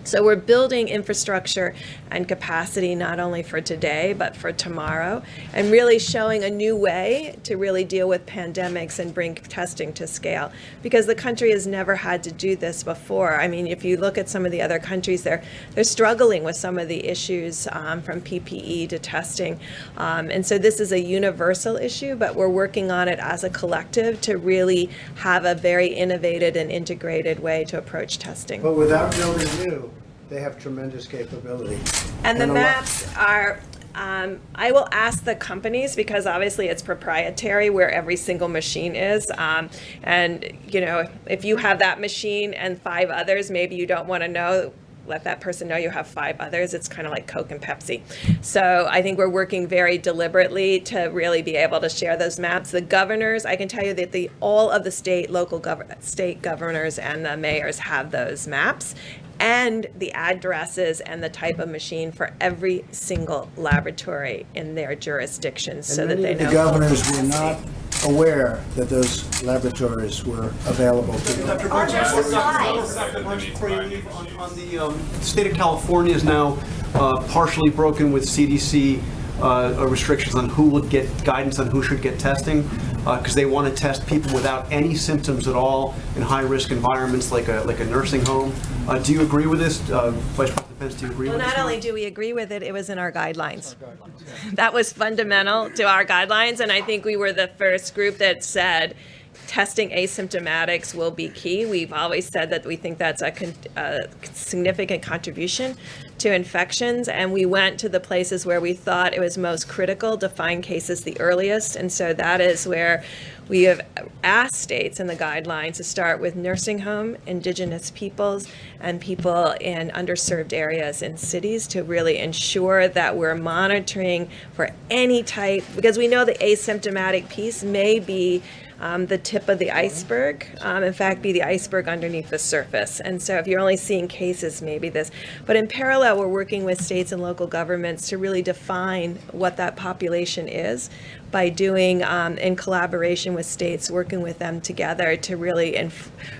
So we're building infrastructure and capacity not only for today, but for tomorrow, and really showing a new way to really deal with pandemics and bring testing to scale, because the country has never had to do this before. I mean, if you look at some of the other countries, they're struggling with some of the issues from PPE to testing. And so this is a universal issue, but we're working on it as a collective to really have a very innovative and integrated way to approach testing. But without building new, they have tremendous capability. And the maps are, I will ask the companies, because obviously it's proprietary where every single machine is. And, you know, if you have that machine and 5 others, maybe you don't want to let that person know you have 5 others. It's kind of like Coke and Pepsi. So I think we're working very deliberately to really be able to share those maps. The governors, I can tell you that all of the state governors and the mayors have those maps, and the addresses and the type of machine for every single laboratory in their jurisdictions, so that they know. The governors were not aware that those laboratories were available to them. Dr. Burns, before you leave, on the state of California is now partially broken with CDC restrictions on who would get guidance on who should get testing, because they want to test people without any symptoms at all in high-risk environments like a nursing home. Do you agree with this? Vice President Pence, do you agree with this? Well, not only do we agree with it, it was in our guidelines. That was fundamental to our guidelines, and I think we were the first group that said testing asymptomatics will be key. We've always said that we think that's a significant contribution to infections, and we went to the places where we thought it was most critical to find cases the earliest, and so that is where we have asked states in the guidelines to start with nursing home, indigenous peoples, and people in underserved areas in cities to really ensure that we're monitoring for any type, because we know the asymptomatic piece may be the tip of the iceberg, in fact, be the iceberg underneath the surface. And so if you're only seeing cases, maybe this. But in parallel, we're working with states and local governments to really define what that population is by doing, in collaboration with states, working with them together to really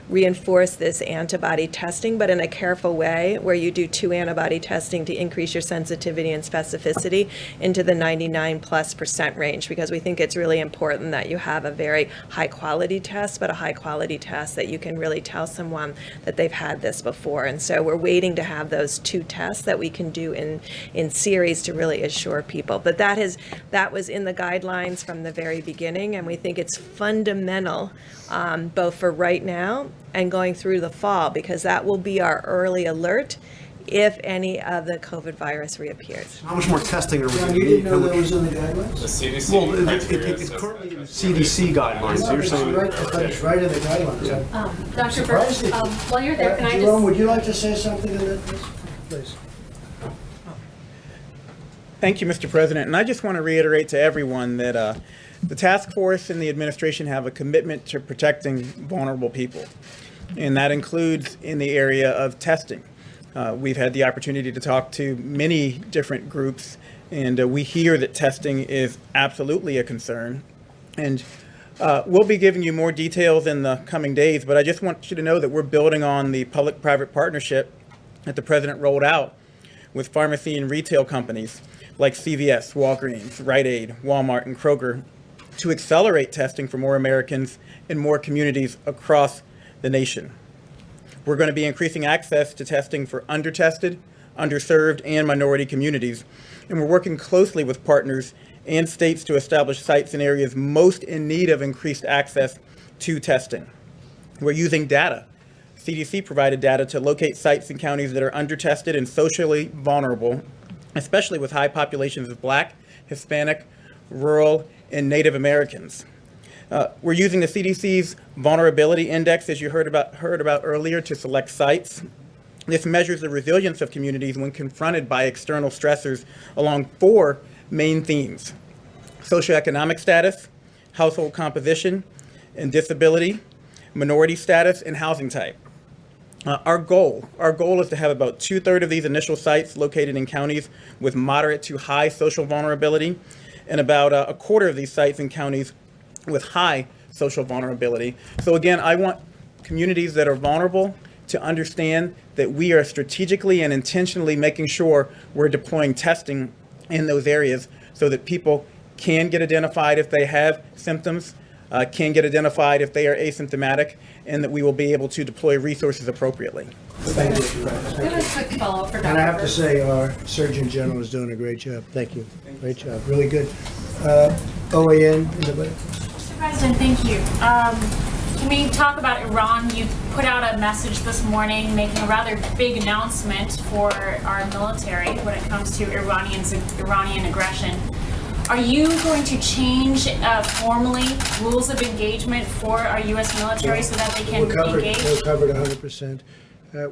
reinforce this antibody testing, but in a careful way where you do 2 antibody testing to increase your sensitivity and specificity into the 99+% range, because we think it's really important that you have a very high quality test, but a high quality test that you can really tell someone that they've had this before. And so we're waiting to have those 2 tests that we can do in series to really assure people. But that was in the guidelines from the very beginning, and we think it's fundamental both for right now and going through the fall, because that will be our early alert if any of the COVID virus reappears. How much more testing are we going to You need? didn't know that was in the guidelines? The CDC. Well, it's currently in the CDC guidelines. So you're saying It's right in the guidelines. Dr. Burks, while you're there, can I Jerome, just... would you like to say something in that? Please. Thank you, Mr. President. And I just want to reiterate to everyone that the task force and the administration have a commitment to protecting vulnerable people. And that includes in the area of testing. We've had the opportunity to talk to many different groups, and we hear that testing is absolutely a concern. And we'll be giving you more details in the coming days, but I just want you to know that we're building on the public-private partnership that the President rolled out with pharmacy and retail companies like CVS, Walgreens, Rite Aid, Walmart, and Kroger to accelerate testing for more Americans in more communities across the nation. We're going to be increasing access to testing for undertested, underserved, and minority communities, and we're working closely with partners and states to establish sites in areas most in need of increased access to testing. We're using data. CDC provided data to locate sites in counties that are undertested and socially vulnerable, especially with high populations of Black, Hispanic, rural, and Native Americans. We're using the CDC's vulnerability index, as you heard about earlier, to select sites. This measures the resilience of communities when confronted by external stressors along 4 main themes: socioeconomic status, household composition, and disability, minority status, and housing type. Our goal is to have about 2/3 of these initial sites located in counties with moderate to high social vulnerability, and about 1/4 of these sites in counties with high social vulnerability. So again, I want communities that are vulnerable to understand that we are strategically and intentionally making sure we're deploying testing in those areas so that people can get identified if they have symptoms, can get identified if they are asymptomatic, and that we will be able to deploy resources appropriately. Thank you. I have a quick follow-up for Dr. And I have to Birx. say, our Surgeon General is doing a great job. Thank you. Great job. Really good. OAN, anybody? Mr. President, thank you. Can we talk about Iran? You put out a message this morning making a rather big announcement for our military when it comes to Iranian aggression. Are you going to change formally rules of engagement for our U.S. military so that they can engage? We're covered 100%.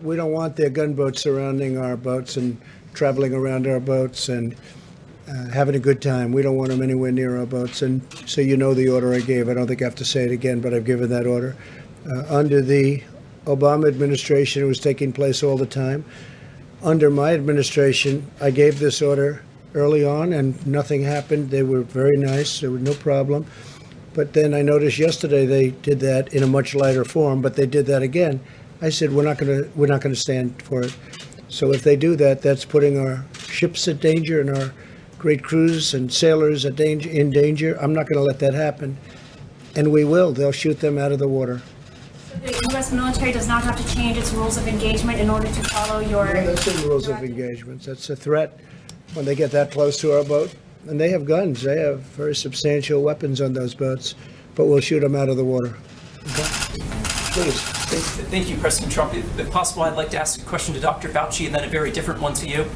We don't want their gunboats surrounding our boats and traveling around our boats and having a good time. We don't want them anywhere near our boats. And so you know the order I gave. I don't think I have to say it again, but I've given that order. Under the Obama administration, it was taking place all the time. Under my administration, I gave this order early on and nothing happened. They were very nice. There was no problem. But then I noticed yesterday they did that in a much lighter form, but they did that again. I said, we're not going to stand for it. So if they do that, that's putting our ships at danger and our great crews and sailors in danger. I'm not going to let that happen. And we will. They'll shoot them out of the water. So the U.S. military does not have to change its rules of engagement in order to follow your... No, that's in rules of engagement. That's a threat when they get that close to our boat. And they have guns. They have very substantial weapons on those boats. But we'll shoot them out of the water. Okay? Please. Thank you, President Trump. If possible, I'd like to ask a question to Dr. Fauci and then a very different one to you.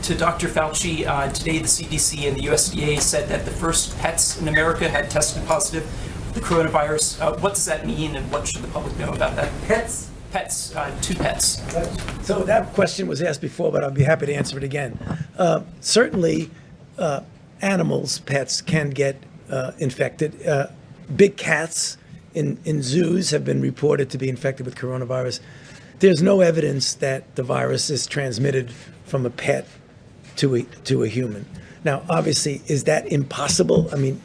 To Dr. Fauci, today the CDC and the USDA said that the first pets in America had tested positive for the coronavirus. What does that mean, and what should the public know about that? Pets? Pets, 2 pets. So that question was asked before, but I'll be happy to answer it again. Certainly, animals, pets, can get infected. Big cats in zoos have been reported to be infected with coronavirus. There's no evidence that the virus is transmitted from a pet to a human. Now, obviously, is that impossible? I mean,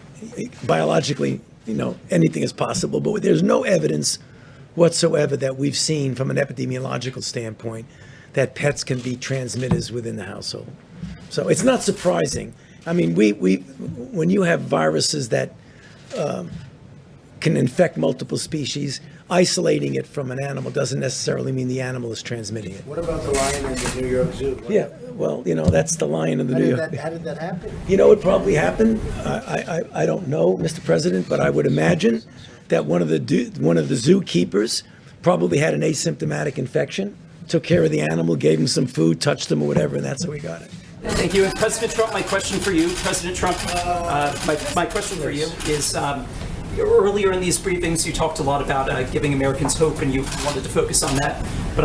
biologically, anything is possible, but there's no evidence whatsoever that we've seen from an epidemiological standpoint that pets can be transmitters within the household. So it's not surprising. I mean, when you have viruses that can infect multiple species, isolating it from an animal doesn't necessarily mean the animal is transmitting it. What about the lion in the New York Zoo? Yeah, well, that's the lion in the New York. How did that happen? It probably happened. I don't know, Mr. President, but I would imagine that one of the zookeepers probably had an asymptomatic infection, took care of the animal, gave him some food, touched him or whatever, and that's how we got it. Thank you. And President Trump, my question for you, President Trump, my question for you is, Earlier in these briefings, you talked a lot about giving Americans hope, and you wanted to focus on that. But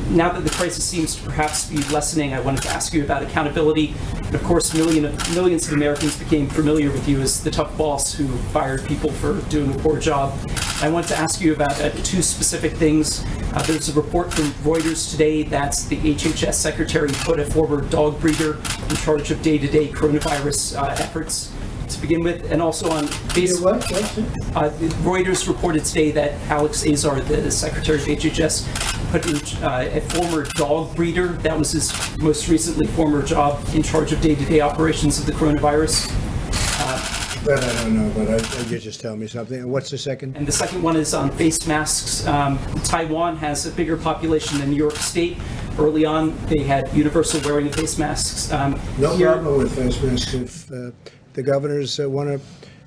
now that the crisis seems to perhaps be lessening, I wanted to ask you about accountability. And of course, millions of Americans became familiar with you as the tough boss who fired people for doing a poor job. I want to ask you about two specific things. There's a report from Reuters today that the HHS secretary put a former dog breeder in charge of day-to-day coronavirus efforts to begin with, and also on Reuters reported today that Alex Azar, the secretary of HHS, put a former dog breeder, that was his most recently former job, in charge of day-to-day operations of the coronavirus. But I don't know, but you just tell me something. What's the second? And the second one is on face masks. Taiwan has a bigger population than New York State. Early on, they had universal wearing of face masks. No problem with face masks if the governors want to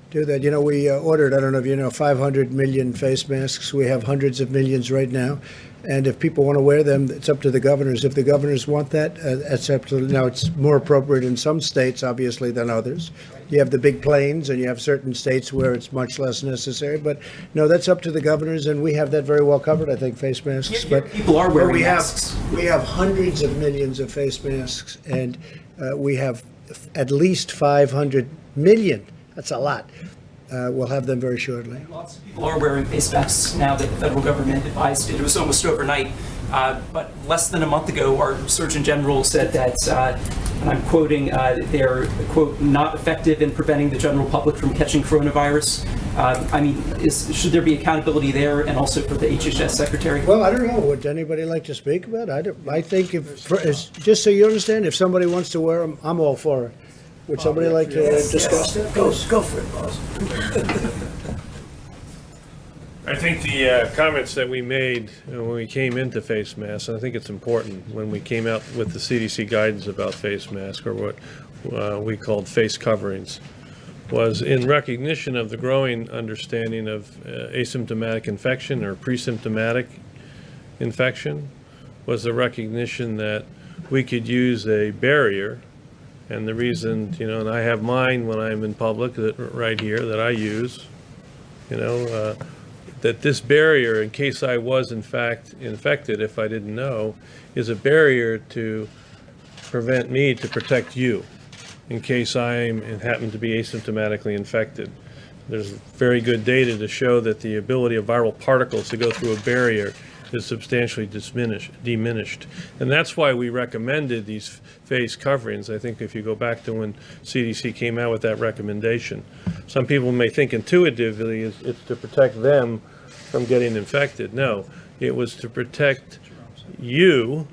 do that. You know, we ordered, I don't know if you know, 500 million face masks. We have hundreds of millions right now. And if people want to wear them, it's up to the governors. If the governors want that, it's up to, now it's more appropriate in some states, obviously, than others. You have the big planes, and you have certain states where it's much less necessary. But no, that's up to the governors, and we have that very well covered, I think, face masks. But people are wearing masks. We have hundreds of millions of face masks, and we have at least 500 million. That's a lot. We'll have them very shortly. Lots of people are wearing face masks now that the federal government advised it. It was almost overnight. But less than a month ago, our Surgeon General said that, and I'm quoting, they're, quote, not effective in preventing the general public from catching coronavirus. I mean, should there be accountability there and also for the HHS secretary? Well, I don't know. Would anybody like to speak about it? I think, just so you understand, if somebody wants to wear them, I'm all for it. Would somebody like to discuss that? Go for it, boss. I think the comments that we made when we came into face masks, and I think it's important, when we came out with the CDC guidance about face masks, or what we called face coverings, was in recognition of the growing understanding of asymptomatic infection or pre-symptomatic infection, was the recognition that we could use a barrier. And the reason, you know, and I have mine when I'm in public, that right here, that I use, you know, that this barrier, in case I was in fact infected, if I didn't know, is a barrier to prevent me to protect you, in case I'm and happen to be asymptomatically infected. There's very good data to show that the ability of viral particles to go through a barrier is substantially diminished. And that's why we recommended these face coverings. I think if you go back to when CDC came out with that recommendation, some people may think intuitively it's to protect them from getting infected. No, it was to protect you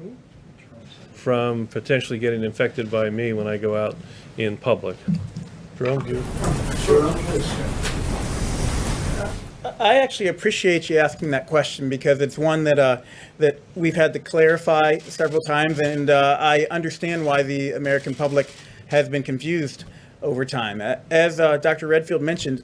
from potentially getting infected by me when I go out in public. Jerome? I actually appreciate you asking that question because it's one that that we've had to clarify several times, and I understand why the American public has been confused over time. As Dr. Redfield mentioned,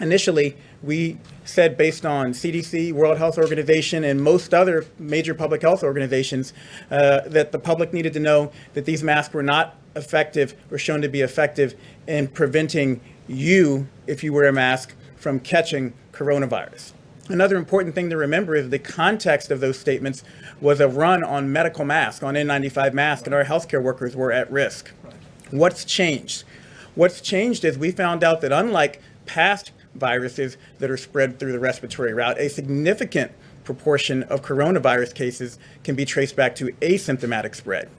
initially we said, based on CDC, World Health Organization, and most other major public health organizations, that the public needed to know that these masks were not effective or shown to be effective in preventing you, if you wear a mask, from catching coronavirus. Another important thing to remember is the context of those statements was a run on medical masks, on N95 masks, and our healthcare workers were at risk. What's changed? What's changed is we found out that unlike past viruses that are spread through the respiratory route, a significant proportion of coronavirus cases can be traced back to asymptomatic spread.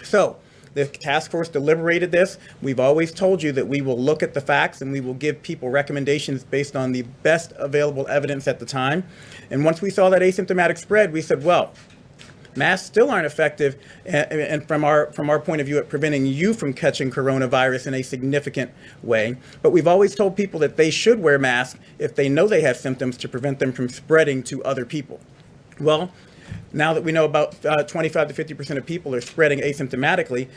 So, the task force deliberated this. We've always told you that we will look at the facts and we will give people recommendations based on the best available evidence at the time. And once we saw that asymptomatic spread, we said, well, masks still aren't effective, and from our point of view, at preventing you from catching coronavirus in a significant way. But we've always told people that they should wear masks if they know they have symptoms to prevent them from spreading to other people. Well, now that we know about 25 to 50% of people are spreading asymptomatically,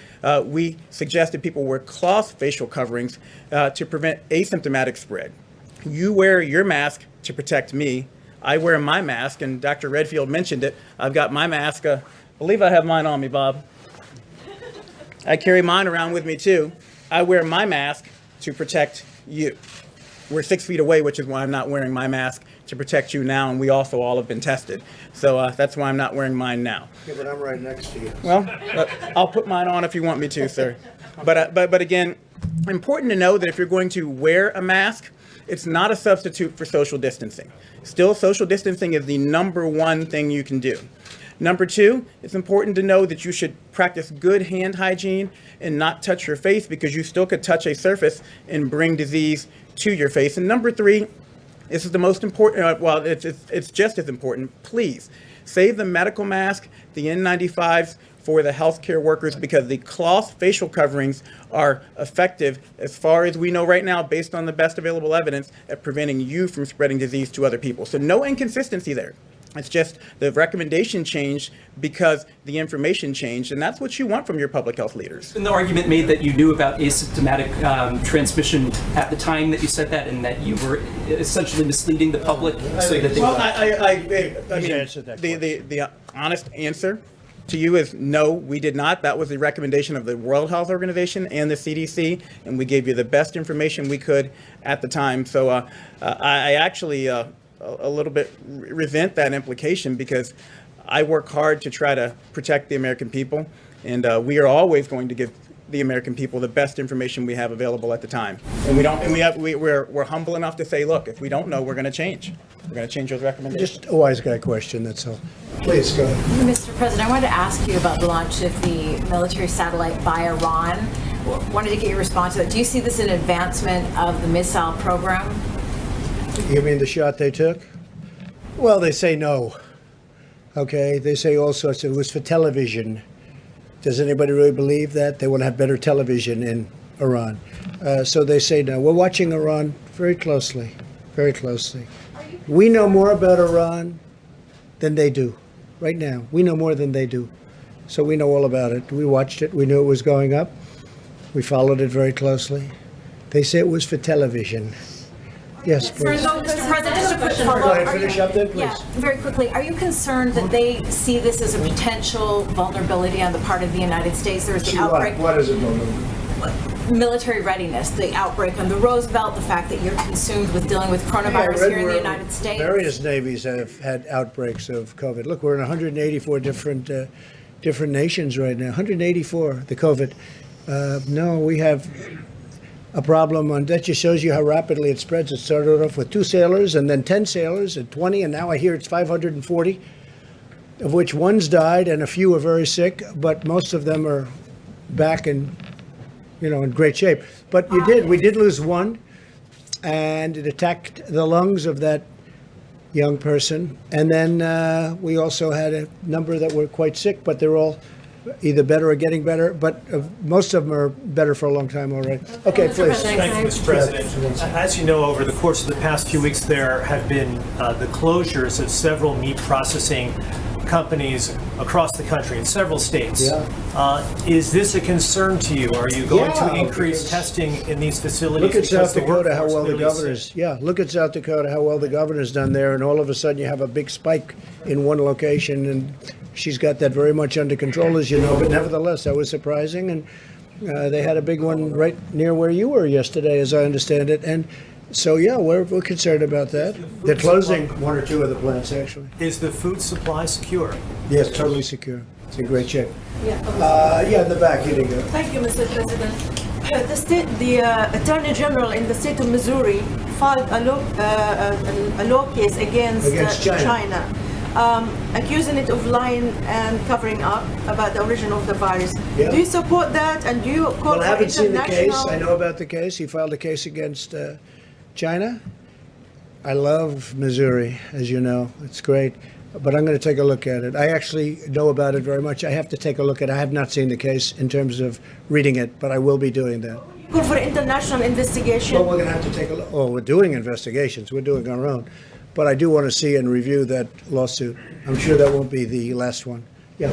we suggested people wear cloth facial coverings to prevent asymptomatic spread. You wear your mask to protect me. I wear my mask, and Dr. Redfield mentioned it. I've got my mask. I believe I have mine on me, Bob. I carry mine around with me, too. I wear my mask to protect you. we're 6 feet away, which is why I'm not wearing my mask to protect you now, and we also all have been tested. So that's why I'm not wearing mine now. Yeah, but I'm right next to you. Well, I'll put mine on if you want me to, sir. But again, important to know that if you're going to wear a mask, it's not a substitute for social distancing. Still, social distancing is the number one thing you can do. Number two, it's important to know that you should practice good hand hygiene and not touch your face, because you still could touch a surface and bring disease to your face. And number three, this is the most important, well, it's just as important. Please save the medical mask, the N95s for the healthcare workers, because the cloth facial coverings are effective, as far as we know right now, based on the best available evidence, at preventing you from spreading disease to other people. So no inconsistency there. It's just the recommendation changed because the information changed, and that's what you want from your public health leaders. And the argument made that you knew about asymptomatic transmission at the time that you said that, and that you were essentially misleading the public so that they... Well, I mean, the honest answer to you is no, we did not. That was the recommendation of the World Health Organization and the CDC, and we gave you the best information we could at the time. So I actually a little bit resent that implication, because I work hard to try to protect the American people, and we are always going to give the American people the best information we have available at the time. And we're humble enough to say, look, if we don't know, we're going to change. We're going to change those recommendations. Just a wise guy question, that's all. Please, go ahead. Mr. President, I wanted to ask you about the launch of the military satellite by Iran. Wanted to get your response to that. Do you see this as an advancement of the missile program? You mean the shot they took? Well, they say no. Okay, they say all sorts. It was for television. Does anybody really believe that? They want to have better television in Iran. So they say no. We're watching Iran very closely, very closely. We know more about Iran than they do right now. We know more than they do. So we know all about it. We watched it. We knew it was going up. We followed it very closely. They say it was for television. Yes, please. Mr. President, just a quick follow-up. Go ahead, finish up then, please. Yeah, very quickly. Are you concerned that they see this as a potential vulnerability on the part of the United States? There was the outbreak. What is it, vulnerability? Military readiness, the outbreak on the Roosevelt, the fact that you're consumed with dealing with coronavirus here in the United States. Various navies have had outbreaks of COVID. Look, we're in 184 different nations right now. 184, the COVID. No, we have a problem on that. Just shows you how rapidly it spreads. It started off with 2 sailors and then 10 sailors and 20, and now I hear it's 540, of which one's died and a few are very sick, but most of them are back in great shape. But we did lose one, and it attacked the lungs of that young person. And then we also had a number that were quite sick, but they're all either better or getting better, but most of them are better for a long time already. Okay, please. Thank you, Mr. President. As you know, over the course of the past few weeks, there have been the closures of several meat processing companies across the country in several states. Yeah. Is this a concern to you? Are you going to increase testing in these facilities? Look at because South the Dakota, how workforce well the really is governor's, sick? look at South Dakota, how well the governor's done there, and all of a sudden you have a big spike in one location, and she's got that very much under control, as you know, but nevertheless, that was surprising, and they had a big one right near where you were yesterday, as I understand it, and so, we're concerned about that. They're closing 1 or 2 of the plants, actually. Is the food supply secure? Yes, totally secure. It's in great shape. Yeah, in the back, here you go. Thank you, Mr. President. The Attorney General in the state of Missouri filed a law case against China, accusing it of lying and covering up about the origin of the virus. Yeah. Do you support that, and do you call Well, I for haven't seen the case. international... I know about the case. He filed a case against China. I love Missouri, as you know. It's great. But I'm going to take a look at it. I actually know about it very much. I have to take a look at it. I have not seen the case in terms of reading it, but I will be doing that. Call for international investigation. Well, we're going to have to take a look. Oh, we're doing investigations. We're doing our own. But I do want to see and review that lawsuit. I'm sure that won't be the last one. Yeah.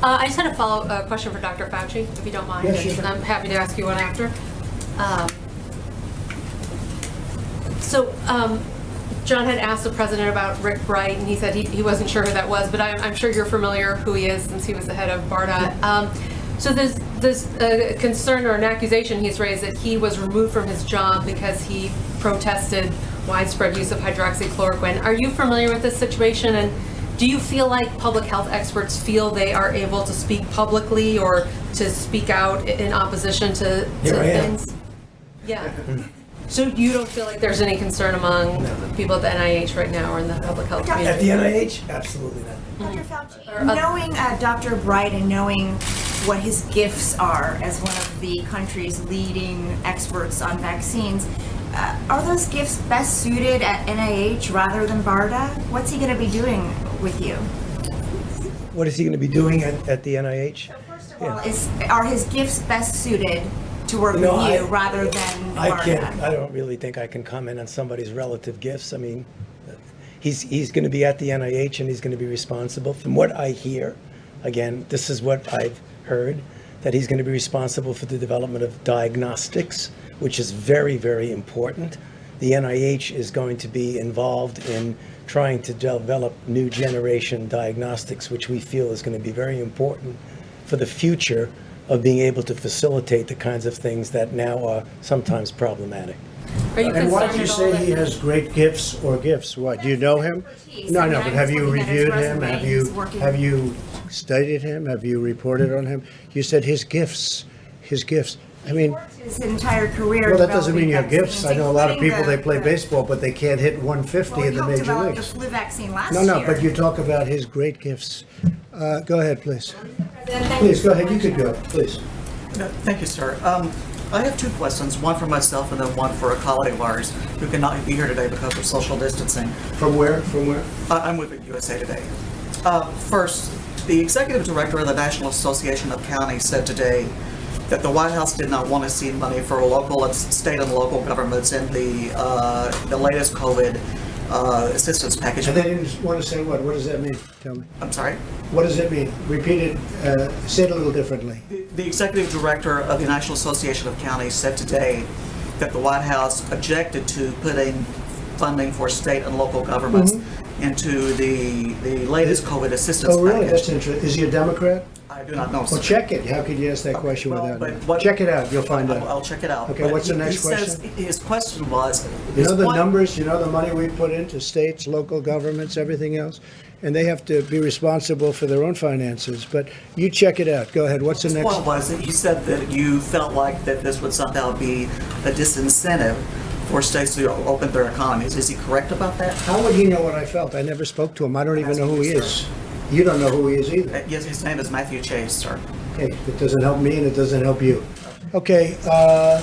I just had a follow-up question for Dr. Fauci, if you don't mind. Yeah, sure. I'm happy to ask you one after. John had asked the president about Rick Bright, and he said he wasn't sure who that was, but I'm sure you're familiar who he is since he was the head of BARDA. So there's a concern or an accusation he's raised that he was removed from his job because he protested widespread use of hydroxychloroquine. Are you familiar with this situation, and do you feel like public health experts feel they are able to speak publicly or to speak out in opposition to things? Yeah. So you don't feel like there's any concern among people at the NIH right now or in the public health community? At the NIH? Absolutely not. Dr. Fauci, knowing Dr. Bright and knowing what his gifts are as one of the country's leading experts on vaccines, are those gifts best suited at NIH rather than BARDA? What's he going to be doing with you? What is he going to be doing at the NIH? First of all, are his gifts best suited to work with you rather than BARDA? I don't really think I can comment on somebody's relative gifts. I mean, he's going to be at the NIH and he's going to be responsible. From what I hear, again, this is what I've heard, that he's going to be responsible for the development of diagnostics, which is very, very important. The NIH is going to be involved in trying to develop new generation diagnostics, which we feel is going to be very important for the future of being able to facilitate the kinds of things that now are sometimes problematic. And why do you say he has great gifts or gifts? What, do you know him? No, but have you reviewed him? Have you studied him? Have you reported on him? You said his gifts. I mean, His entire career. well, that doesn't mean you have developing gifts. vaccines, I know a lot of including people, they play the- baseball, but they can't hit 150 in the major developed leagues. the flu vaccine last year. No, but you talk about his great gifts. Go ahead, please. Thank Please, you go so ahead. You much. could go, please. Thank you, sir. I have two questions, one for myself and then one for a colleague of ours who cannot be here today because of social distancing. From where? I'm with USA Today. First, the executive director of the National Association of Counties said today that the White House did not want to see money for state and local governments in the latest COVID assistance package. And they didn't want to say what? What does that mean? Tell me. I'm sorry? What does it mean? Repeat it, say it a little differently. The executive director of the National Association of Counties said today that the White House objected to putting funding for state and local governments into the latest COVID assistance Oh, really? package. That's interesting. Is he a Democrat? I do not know, sir. Well, check it. How could you ask that question without knowing? But Check it out. You'll find out. I'll check it out. Okay, But what's the he next says question? his question was, You know his the point- numbers, you know the money we put into states, local governments, everything else? And they have to be responsible for their own finances. But you check it out. Go ahead. What's the His next? point was that you said that you felt like that this would somehow be a disincentive for states to open their economies. Is he correct about that? How would he know what I felt? I never spoke to him. I don't even know who he is. You don't know who he is either. Yes, his name is Matthew Chase, sir. Okay, it doesn't help me and it doesn't help you. Okay, go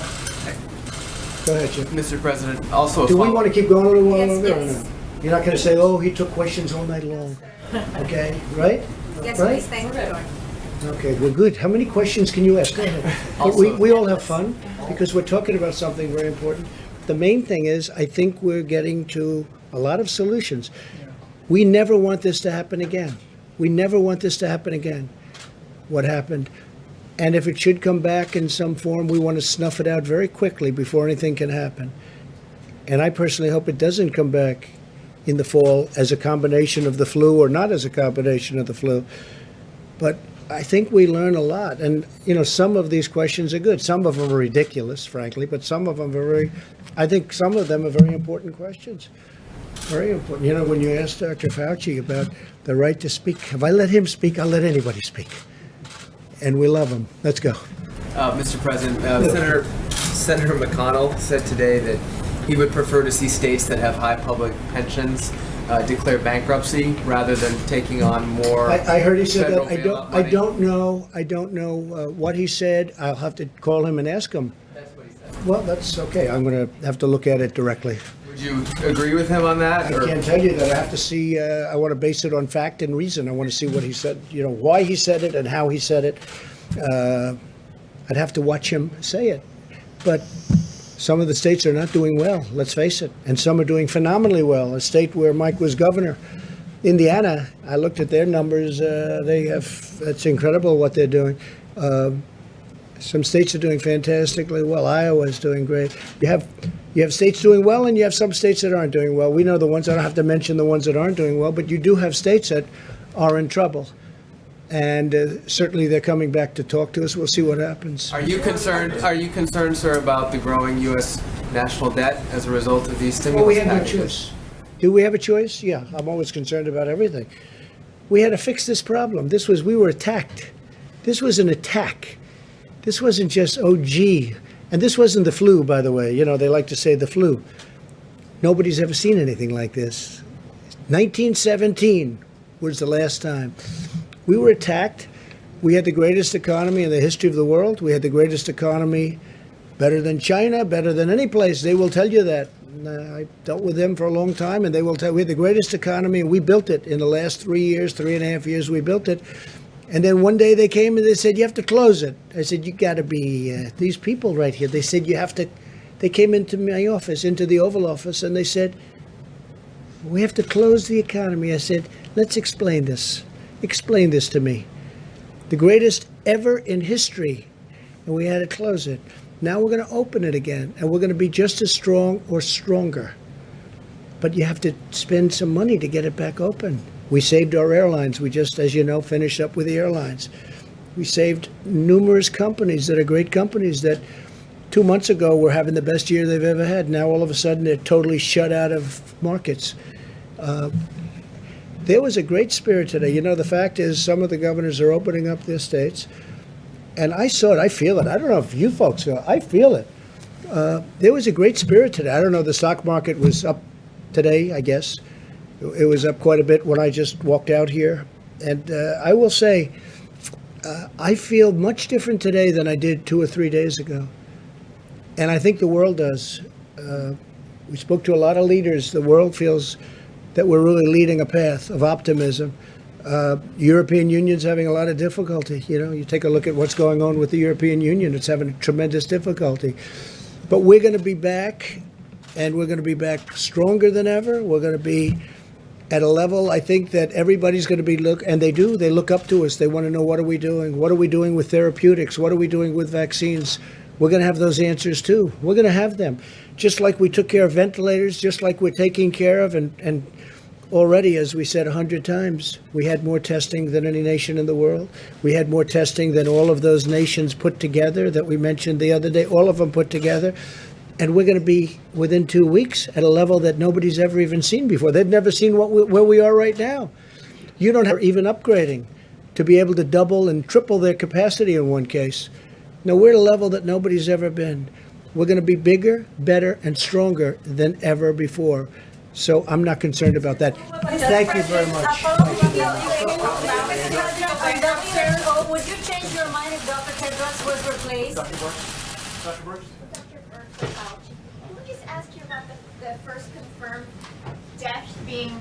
ahead, Jim. Mr. President, also. Do we want to keep going a little while longer or no? You're not going to say, oh, he took questions all night long. Okay, right? Yes, Right? please, thank you. Okay, well, good. How many questions can you ask? Go ahead. We all have fun because we're talking about something very important. The main thing is, I think we're getting to a lot of solutions. We never want this to happen again. We never want this to happen again. What happened? And if it should come back in some form, we want to snuff it out very quickly before anything can happen. And I personally hope it doesn't come back in the fall as a combination of the flu or not as a combination of the flu. But I think we learn a lot. And, you know, some of these questions are good. Some of them are ridiculous, frankly, but some of them are I think some of them are very important questions. Very important. You know, when you asked Dr. Fauci about the right to speak, if I let him speak, I'll let anybody speak. And we love him. Let's go. Mr. President, Senator McConnell said today that he would prefer to see states that have high public pensions declare bankruptcy rather than taking on more. I heard he said that. federal bailout I money. don't know what he said. I'll have to call him and ask him. That's what he said. Well, that's okay. I'm going to have to look at it directly. Would you agree with him on that? I can't tell you that. I have to see, I want to base it on fact and reason. I want to see what he said, you know, why he said it and how he said it. I'd have to watch him say it. But some of the states are not doing well, let's face it. And some are doing phenomenally well. A state where Mike was governor, Indiana, I looked at their numbers. It's incredible what they're doing. Some states are doing fantastically well. Iowa's doing great. You have states doing well, and you have some states that aren't doing well. We know the ones. I don't have to mention the ones that aren't doing well, but you do have states that are in trouble. And certainly they're coming back to talk to us. We'll see what happens. Are you concerned, sir, about the growing U.S. national debt as a result of these Well, stimulus we had no packages? choice. Do we have a choice? Yeah, I'm always concerned about everything. We had to fix this problem. We were attacked. This was an attack. This wasn't just, oh, gee. And this wasn't the flu, by the way. You know, they like to say the flu. Nobody's ever seen anything like this. 1917 was the last time. We were attacked. We had the greatest economy in the history of the world. We had the greatest economy, better than China, better than any place. They will tell you that. I dealt with them for a long time, and they will tell you we had the greatest economy, and we built it in the last 3 years, 3.5 years, we built it. And then one day they came and they said, you have to close it. I said, you got to be, these people right here, they said, you have to, they came into my office, into the Oval Office, and they said, we have to close the economy. I said, let's explain this. Explain this to me. The greatest ever in history, and we had to close it. Now we're going to open it again, and we're going to be just as strong or stronger. But you have to spend some money to get it back open. We saved our airlines. We just, as you know, finished up with the airlines. We saved numerous companies that are great companies that 2 months ago were having the best year they've ever had. Now all of a sudden they're totally shut out of markets. There was a great spirit today. You know, the fact is some of the governors are opening up their states. And I saw it, I feel it. I don't know if you folks feel it. I feel it. There was a great spirit today. I don't know, the stock market was up today, I guess. It was up quite a bit when I just walked out here. And I will say, I feel much different today than I did 2 or 3 days ago. And I think the world does. We spoke to a lot of leaders. The world feels that we're really leading a path of optimism. European Union's having a lot of difficulty. You know, you take a look at what's going on with the European Union. It's having tremendous difficulty. But we're going to be back, and we're going to be back stronger than ever. We're going to be at a level, I think, that everybody's going to be and they do. They look up to us. They want to know, what are we doing? What are we doing with therapeutics? What are we doing with vaccines? We're going to have those answers, too. We're going to have them. Just like we took care of ventilators, just like we're taking care of, and already, as we said 100 times, we had more testing than any nation in the world. We had more testing than all of those nations put together that we mentioned the other day, all of them put together. And we're going to be, within 2 weeks, at a level that nobody's ever even seen before. They've never seen where we are right now. You don't have even upgrading to be able to double and triple their capacity in one case. No, we're at a level that nobody's ever been. We're going to be bigger, better, and stronger than ever before. So I'm not concerned about that. Thank you very much. Would you change your mind if Dr. Tedros was replaced? Dr. Burks? Can we just ask you about the first confirmed death being